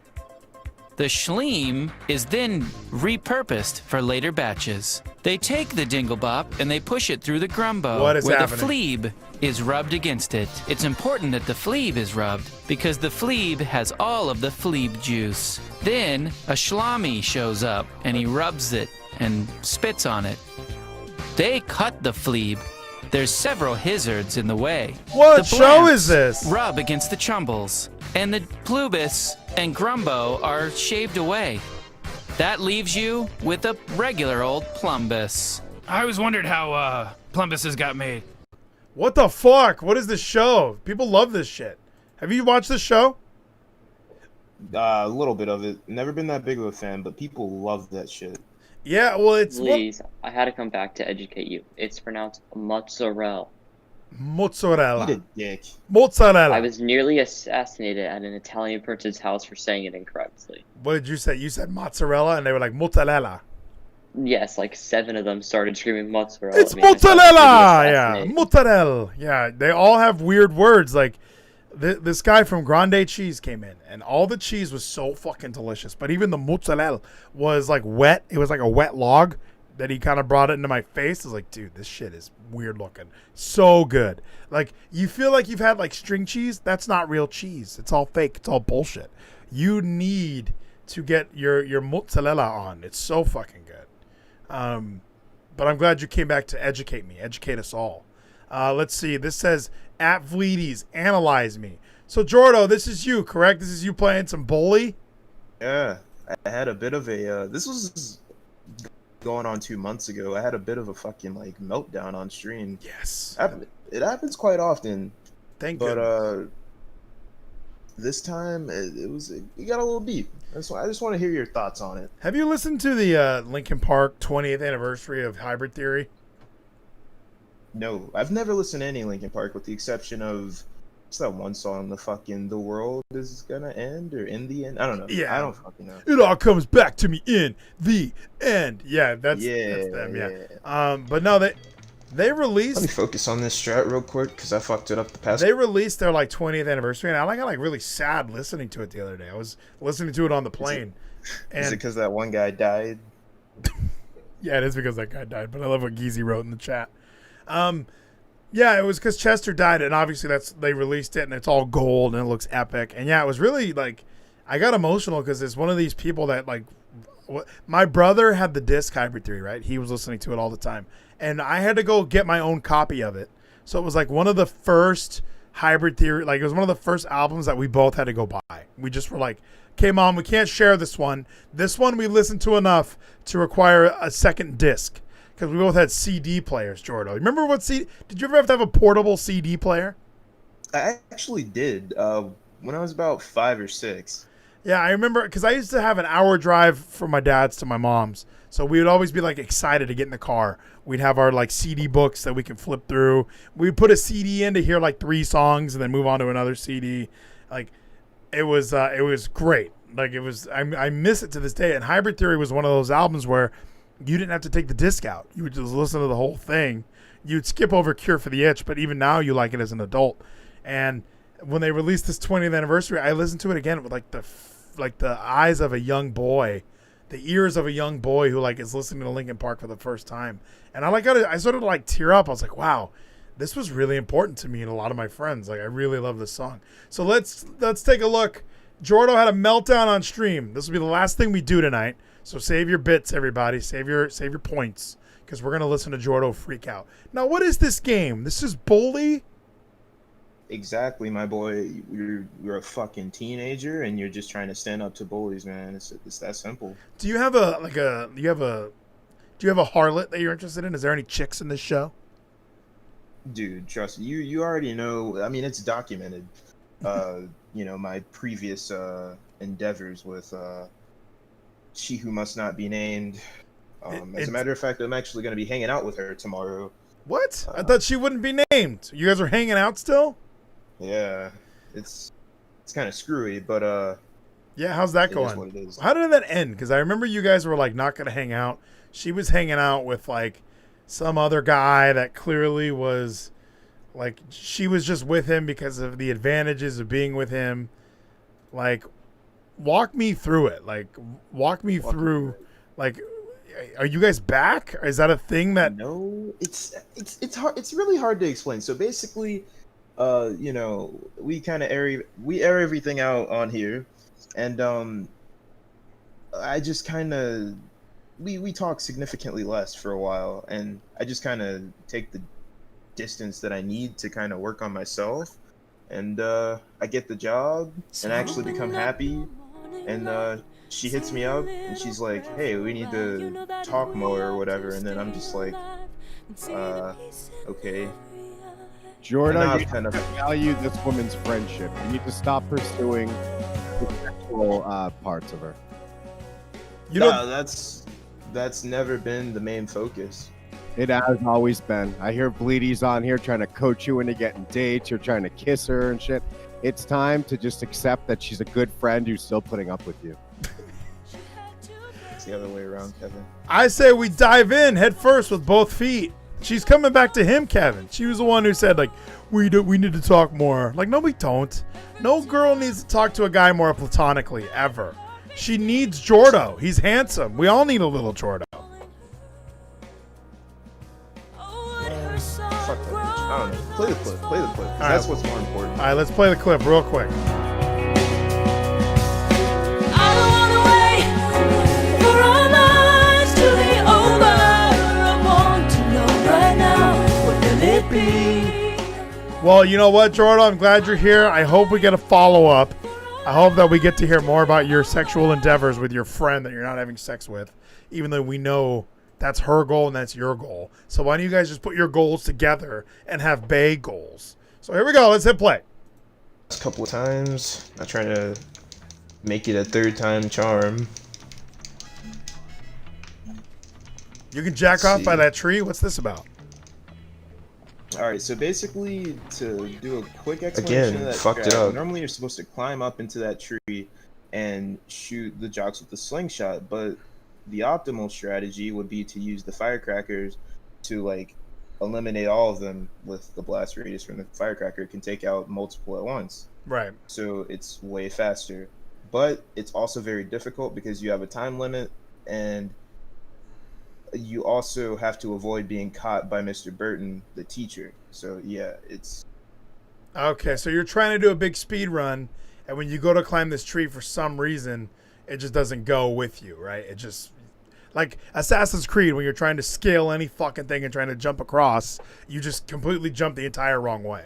The schleem is then repurposed for later batches. They take the dinglebop and they push it through the grumbo, What is where happening? the fleeb is rubbed against it. It's important that the fleeb is rubbed because the fleeb has all of the fleeb juice. Then a shlami shows up and he rubs it and spits on it. They cut the fleeb. There's several hazards in the way. What The show blants is this? Rub against the chumbles, and the plubis and grumbo are shaved away. That leaves you with a regular old plumbus. I always wondered how plumbuses got made. What the fuck? What is this show? People love this shit. Have you watched this show? A little bit of it. Never been that big of a fan, but people love that shit. Yeah, well, it's Please, I had to come back to educate you. It's pronounced mozzarella. mozzarella. Eat a dick. Mozzarella. I was nearly assassinated at an Italian person's house for saying it incorrectly. What did you say? You said mozzarella, and they were like mozzarella. Yes, like 7 of them started screaming mozzarella. It's at me, and I thought mozzarella! it was Yeah, assassinated. mozzarella. Yeah, they all have weird words. Like, this guy from Grande Cheese came in, and all the cheese was so fucking delicious. But even the mozzarella was like wet. It was like a wet log that he kind of brought it into my face. I was like, dude, this shit is weird looking. So good. Like, you feel like you've had like string cheese. That's not real cheese. It's all fake. It's all bullshit. You need to get your mozzarella on. It's so fucking good. But I'm glad you came back to educate me. Educate us all. Let's see. This says, at Vleeties, analyze me. So, Jordo, this is you, correct? This is you playing some bully? Yeah, I had a bit of a. This was going on 2 months ago. I had a bit of a fucking like meltdown on stream. Yes. It happens quite often. Thank But this time it got a little deep. I just want to hear your thoughts on it. Have you listened to the Linkin Park 20th anniversary of Hybrid Theory? No, I've never listened to any Linkin Park with the exception of what's that one song, the world is gonna end or in the end? I don't know. Yeah. I don't fucking know. It all comes back to me in the end. Yeah, that's them. Yeah. But no, they released. Let me focus on this strat real quick because I fucked it up the past. They released their like 20th anniversary, and I got like really sad listening to it the other day. I was listening to it on the plane. Is it because that one guy died? Yeah, it is because that guy died. But I love what Geezy wrote in the chat. Yeah, it was because Chester died, and obviously they released it, and it's all gold, and it looks epic. And yeah, it was really like, I got emotional because it's one of these people that like, my brother had the disc Hybrid Theory, right? He was listening to it all the time, and I had to go get my own copy of it. So it was like one of the first Hybrid Theory, like it was one of the first albums that we both had to go buy. We just were like, okay, Mom, we can't share this one. This one we listened to enough to require a second disc. Because we both had CD players, Jordo. Remember what CD? Did you ever have to have a portable CD player? I actually did when I was about 5 or 6. Yeah, I remember because I used to have an hour drive from my dad's to my mom's. So we would always be like excited to get in the car. We'd have our like CD books that we can flip through. We'd put a CD in to hear like 3 songs and then move on to another CD. Like it was great. Like it was, I miss it to this day. And Hybrid Theory was one of those albums where you didn't have to take the disc out. You would just listen to the whole thing. You'd skip over Cure for the Itch, but even now you like it as an adult. And when they released this 20th anniversary, I listened to it again with like the eyes of a young boy, the ears of a young boy who like is listening to Linkin Park for the first time. And I sort of like tear up. I was like, wow, this was really important to me and a lot of my friends. Like I really love this song. So let's take a look. Jordo had a meltdown on stream. This will be the last thing we do tonight. So save your bits, everybody. Save your points, because we're gonna listen to Jordo freak out. Now, what is this game? This is Bully. Exactly, my boy. You're a fucking teenager, and you're just trying to stand up to bullies, man. It's that simple. Do you have a harlot that you're interested in? Is there any chicks in this show? Dude, trust me. You already know. I mean, it's documented. My previous endeavors with She Who Must Not Be Named. As a matter of fact, I'm actually going to be hanging out with her tomorrow. What? I thought she wouldn't be named. You guys are hanging out still? Yeah, it's kind of screwy, but yeah. How's that going? It is what it is. How did that end? Because I remember you guys were like not going to hang out. She was hanging out with like some other guy that clearly was like she was just with him because of the advantages of being with him. Like, walk me through it. Like, walk me through. Like, are you guys back? Is that a thing that? No, it's hard. It's really hard to explain. So basically, we kind of air everything out on here, and I just kind of we talk significantly less for a while, and I just kind of take the distance that I need to kind of work on myself, and I get the job and actually become happy, and she hits me up and she's like, hey, we need to talk more or whatever, and then I'm just like, okay. Jordan, you kind of value this woman's friendship. You need to stop pursuing the sexual parts of her. No, that's that's never been the main focus. It has always been. I hear Vleeties on here trying to coach you into getting dates. You're trying to kiss her and shit. It's time to just accept that she's a good friend who's still putting up with you. It's the other way around, Kevin. I say we dive in head first with both feet. She's coming back to him, Kevin. She was the one who said, like, we need to talk more. Like, no, we don't. No girl needs to talk to a guy more platonically, ever. She needs Jordo. He's handsome. We all need a little Jordo. Fuck that bitch. I don't know. Play the clip. Play the clip. 'Cause that's what's more important. All right, let's play the clip real quick. Well, you know what, Jordan? I'm glad you're here. I hope we get a follow-up. I hope that we get to hear more about your sexual endeavors with your friend that you're not having sex with, even though we know that's her goal and that's your goal. So why don't you guys just put your goals together and have bae goals? So here we go. Let's hit play. A couple of times. Not trying to make it a third time charm. You can jack off by that tree? What's this about? Alright, so basically, to do a quick explanation of that fucked it strat, up. normally you're supposed to climb up into that tree and shoot the jocks with the slingshot, but the optimal strategy would be to use the firecrackers to, like, eliminate all of them with the blast radius from the firecracker. It can take out multiple at once. Right. So it's way faster. But it's also very difficult because you have a time limit, and you also have to avoid being caught by Mr. Burton, the teacher. So yeah, it's Okay, so you're trying to do a big speed run, and when you go to climb this tree for some reason, it just doesn't go with you, right? It just, like Assassin's Creed, when you're trying to scale any fucking thing and trying to jump across, you just completely jump the entire wrong way.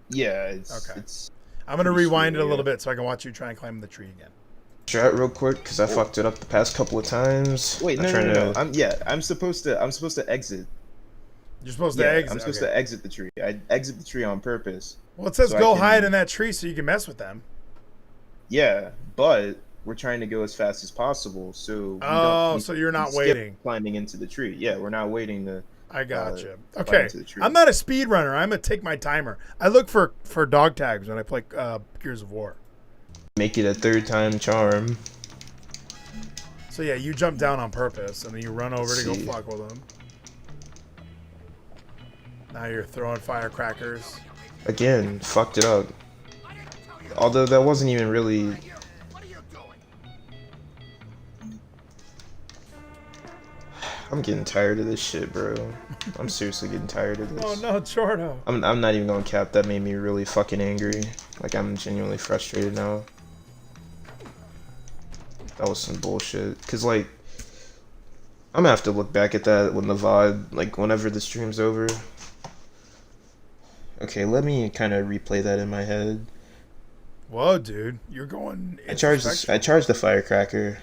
yeah, it's Okay. it's I'm going to pretty rewind it sweet, a little yeah. bit so I can watch you try and climb the tree again. Try it real quick because I fucked it up the past couple of times. Wait, I'm no, trying no. to- I'm supposed to exit. You're supposed to Yeah, exit. I'm supposed okay. to exit the tree. I exit the tree on purpose. Well, it says so I go can- hide in that tree so you can mess with them. Yeah, but we're trying to go as fast as possible, so Oh, so you're not skip waiting. climbing into the tree. Yeah, we're not waiting to. I gotcha. climb Okay, into the tree. I'm not a speed runner. I'm gonna take my timer. I look for dog tags when I play Gears of War. Make it a third time charm. So yeah, you jump down on purpose and then you run over to go See. fuck with them. Now you're throwing firecrackers. Again, fucked it up. Although that wasn't even really. I'm getting tired of this shit, bro. I'm seriously getting tired of this. Oh no, Jordo. I'm not even gonna cap. That made me really fucking angry. Like, I'm genuinely frustrated now. That was some bullshit. Cause like, I'm gonna have to look back at that when the VOD, like whenever the stream's over. Okay, let me kind of replay that in my head. Whoa, dude, you're going. I charged the firecracker.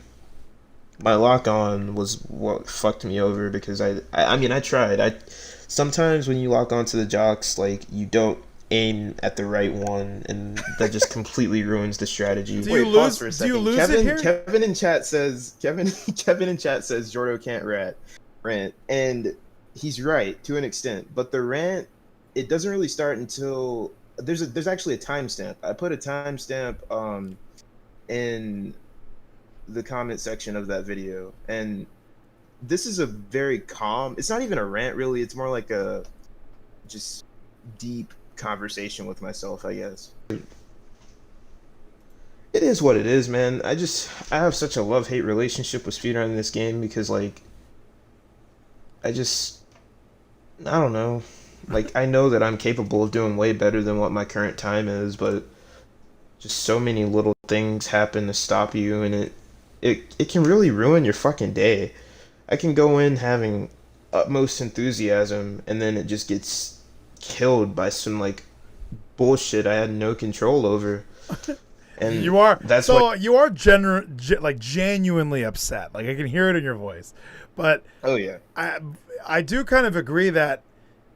My lock on was what fucked me over because I mean I tried. Sometimes when you lock onto the jocks, like, you don't aim at the right one, and that just completely ruins the strategy. Do you Wait, lose? pause for a second. Do you lose Kevin, it here? Kevin in chat says Kevin in chat says Jordo can't rant, and he's right to an extent. But the rant, it doesn't really start until there's actually a timestamp. I put a timestamp in the comment section of that video, and this is a very calm. It's not even a rant really. It's more like a just deep conversation with myself, I guess. It is what it is, man. I have such a love-hate relationship with speedrunning this game because, like, I don't know. Like, I know that I'm capable of doing way better than what my current time is, but just so many little things happen to stop you, and it can really ruin your fucking day. I can go in having utmost enthusiasm, and then it just gets killed by some, like, bullshit I had no control over. And You are that's so what you are genuinely upset. Like, I can hear it in your voice. But oh yeah, I do kind of agree that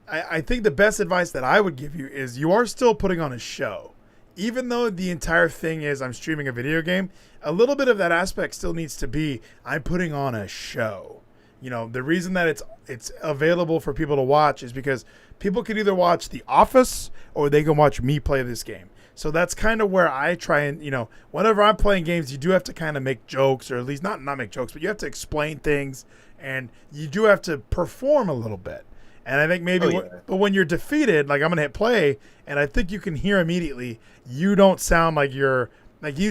I think the best advice that I would give you is you are still putting on a show. even though the entire thing is I'm streaming a video game, a little bit of that aspect still needs to be I'm putting on a show. You know, the reason that it's available for people to watch is because people can either watch The Office or they can watch me play this game. So that's kind of where I try and, you know, whenever I'm playing games, you do have to kind of make jokes, or at least not make jokes, but you have to explain things, and you do have to perform a little bit. And I think maybe, but when you're defeated, like I'm going to hit play, and I think you can hear immediately, you don't sound like you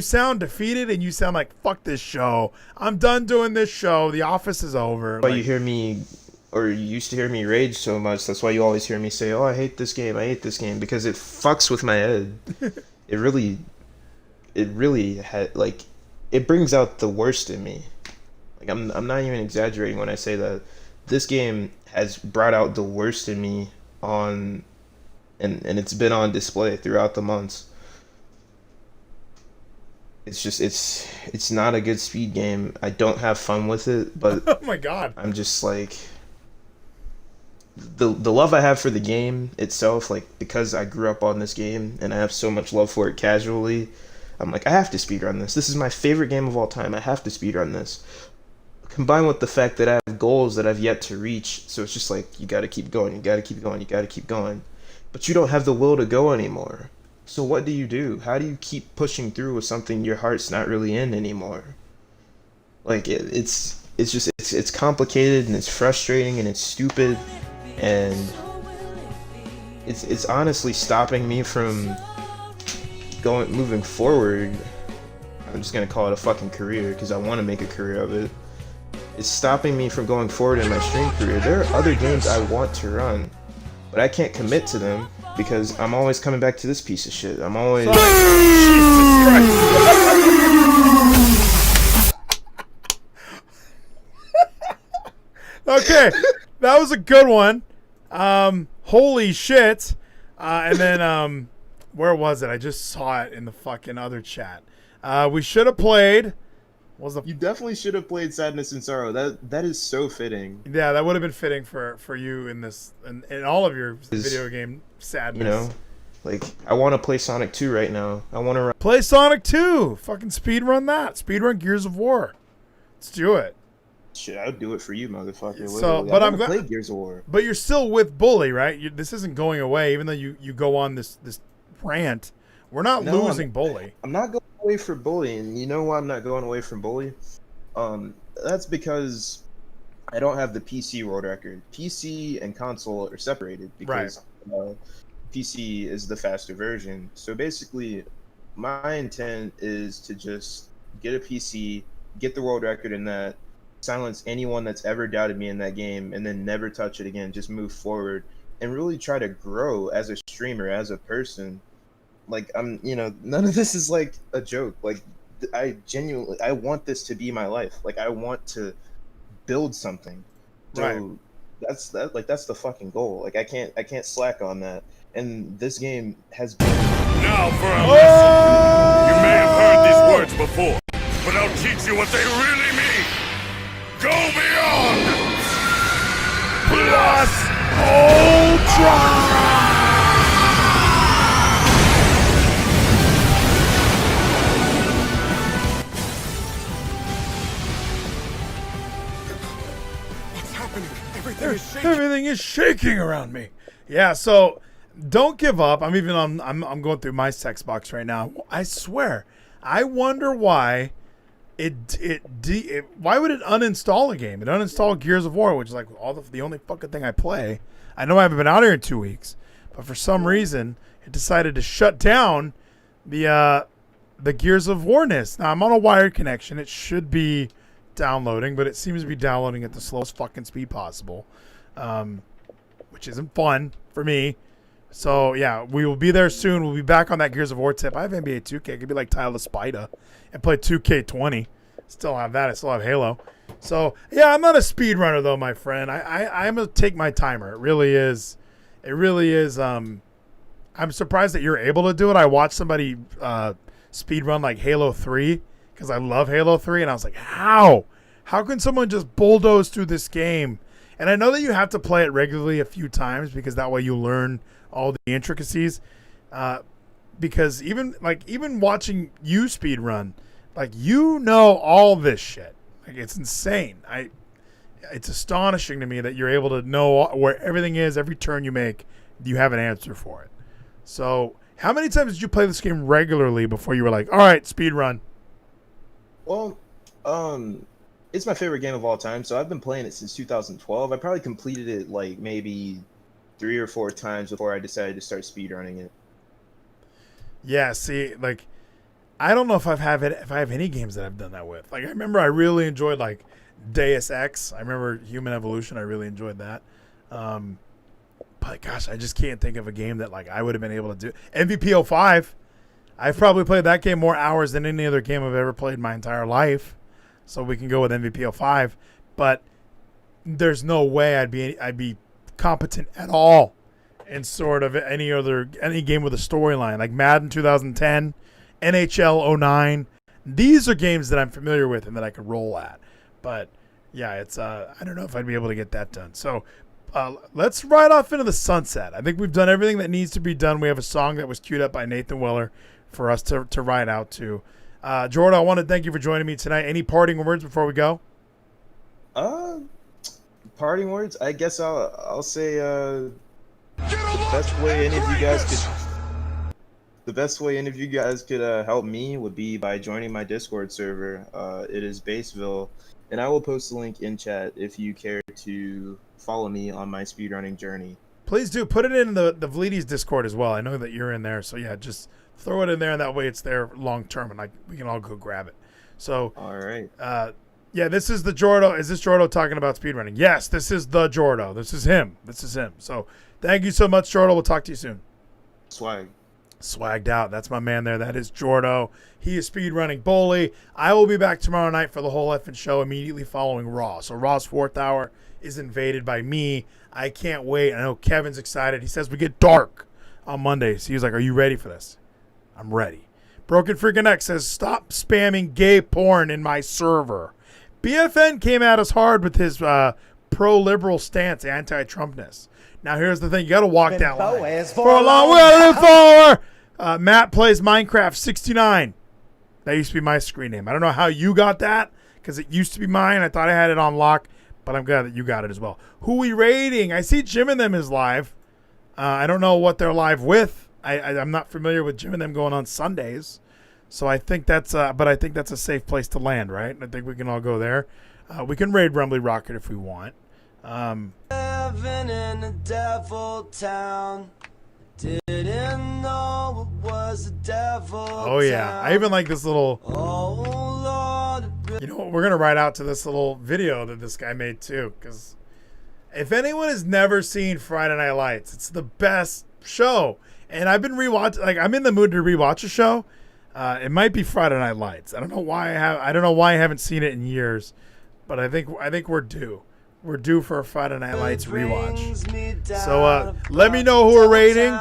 sound defeated, and you sound like, fuck this show. I'm done doing this show. The Office is over. But you hear me, or you used to hear me rage so much. That's why you always hear me say, oh, I hate this game, because it fucks with my head. It really had, it brings out the worst in me. Like, I'm not even exaggerating when I say that. This game has brought out the worst in me and it's been on display throughout the months. It's just, it's not a good speed game. I don't have fun with it, but oh my god, I'm just like, the love I have for the game itself, like, because I grew up on this game and I have so much love for it casually, I'm like, I have to speedrun this. This is my favorite game of all time. I have to speedrun this. Combined with the fact that I have goals that I've yet to reach, so it's just like, you gotta keep going, you gotta keep going, you gotta keep going. But you don't have the will to go anymore. So what do? How do you keep pushing through with something your heart's not really in anymore? Like, it's complicated, and it's frustrating, and it's stupid, and it's honestly stopping me from moving forward. I'm just gonna call it a fucking career, because I want to make a career of it. It's stopping me from going forward in my stream career. There are other games I want to run, but I can't commit to them because I'm always coming back to this piece of shit. I'm always... Jesus Christ. Okay, that was a good one. Holy shit. And then, where was it? I just saw it in the fucking other chat. We should have played... You definitely should have played Sadness and Sorrow. That is so fitting. Yeah, that would have been fitting for you in this in all of your video game sadness. You know, like, I want to play Sonic 2 right now. I want to play Sonic 2. Fucking speedrun that. Speedrun Gears of War. Let's do it. Shit, I would do it for you, motherfucker. So, but I'm glad play Gears of War. But you're still with Bully, right? This isn't going away, even though you go on this rant. We're not losing Bully. I'm not going away for Bully, and you know why I'm not going away from Bully? That's because I don't have the PC world record. PC and console are separated because PC is the faster version. So basically, my intent is to just get a PC, get the world record in that, silence anyone that's ever doubted me in that game, and then never touch it again. Just move forward and really try to grow as a streamer, as a person. Like, none of this is like a joke. Like, I want this to be my life. Like, I want to build something. So that's the fucking goal. Like, I can't slack on that. And this game has been. Now for a lesson. You may have heard these words before, but I'll teach you what they really mean. Go beyond. Plus Ultra. Everything is shaking around me. Yeah, so don't give up. I'm going through my sex box right now. I swear, I wonder why why would it uninstall a game? It uninstalled Gears of War, which is like the only fucking thing I play. I know I haven't been out here in 2 weeks, but for some reason it decided to shut down the Gears of War-ness. Now I'm on a wired connection. It should be downloading, but it seems to be downloading at the slowest fucking speed possible, which isn't fun for me. So yeah, we will be there soon. We'll be back on that Gears of War tip. I have NBA 2K. I could be like Tyler Spida and play 2K20. Still have that. I still have Halo. So yeah, I'm not a speedrunner though, my friend. I'm gonna take my timer. It really is. I'm surprised that you're able to do it. I watched somebody speedrun like Halo 3 because I love Halo 3, and I was like, how can someone just bulldoze through this game? And I know that you have to play it regularly a few times because that way you learn all the intricacies. because even watching you speed run, like, you know all this shit. Like, it's insane. It's astonishing to me that you're able to know where everything is, every turn you make, you have an answer for it. So, how many times did you play this game regularly before you were like, all right, speed run? Well, it's my favorite game of all time, so I've been playing it since 2012. I probably completed it like maybe 3 or 4 times before I decided to start speedrunning it. Yeah, see, like, I don't know if I have any games that I've done that with. Like, I remember I really enjoyed, like, Deus Ex. I remember Human Evolution. I really enjoyed that. But gosh, I just can't think of a game that, like, I would have been able to do. MVP 05. I've probably played that game more hours than any other game I've ever played in my entire life. So we can go with MVP 05. But there's no way I'd be competent at all in sort of any game with a storyline, like Madden 2010, NHL 09. These are games that I'm familiar with and that I could roll at. But yeah, it's I don't know if I'd be able to get that done. So let's ride off into the sunset. I think we've done everything that needs to be done. We have a song that was queued up by Nathan Weller for us to ride out to. Jordan, I want to thank you for joining me tonight. Any parting words before we go? Parting words? I guess I'll say the best way any of you guys could help me would be by joining my Discord server. It is Baseville, and I will post the link in chat if you care to follow me on my speedrunning journey. Please do. Put it in the Vleeties Discord as well. I know that you're in there, so yeah, just throw it in there, and that way it's there long term, and we can all go grab it. So, all right. Yeah, this is the Jordo. Is this Jordo talking about speedrunning? Yes, this is the Jordo. This is him. So, thank you so much, Jordo. We'll talk to you soon. Swagged out. That's my man there. That is Jordo. He is speedrunning Bully. I will be back tomorrow night for the whole effing show immediately following Raw. So Raw's 4th hour is invaded by me. I can't wait. I know Kevin's excited. He says we get dark on Mondays. He was like, are you ready for this? I'm ready. Broken Freaking X says, stop spamming gay porn in my server. BFN came at us hard with his pro-liberal stance, anti-Trumpness. Now, here's the thing. You got to walk that line. For a long way to forward. Matt plays Minecraft 69. That used to be my screen name. I don't know how you got that, because it used to be mine. I thought I had it on lock, but I'm glad that you got it as well. Who we rating? I see Jim and them is live. I don't know what they're live with. I'm not familiar with Jim and them going on Sundays. So I think that's a safe place to land, right? I think we can all go there. We can raid Rumbly Rocket if we want. Living in a devil town. Didn't know it was a devil. Oh yeah, I even like this little. Oh Lord. You know what? We're gonna ride out to this little video that this guy made too, because if anyone has never seen Friday Night Lights, it's the best show. And I've been rewatching. Like, I'm in the mood to rewatch a show. It might be Friday Night Lights. I don't know why I haven't seen it in years, but I think we're due. We're due for a Friday Night Lights rewatch. So let me know who we're rating.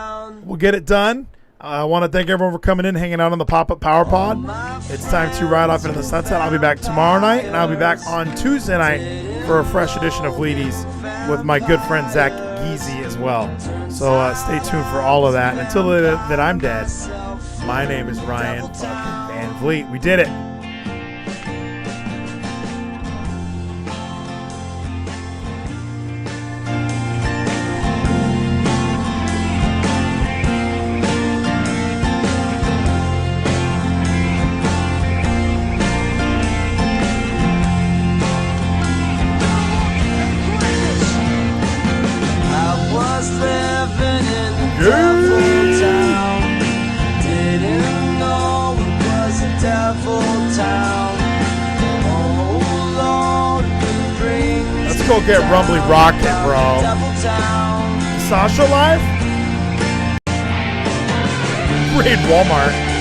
We'll get it done. I want to thank everyone for coming in, hanging out on the Pop-Up Power Pod. It's time to ride off into the sunset. I'll be back tomorrow night, and I'll be back on Tuesday night for a fresh edition of Vleeties with my good friend Zach Geezy as well. So stay tuned for all of that. Until that I'm dead, my name is Ryan fucking Van Vleet. We did it. Go get Rumbly Rocket, bro. Sasha live? Raid Walmart.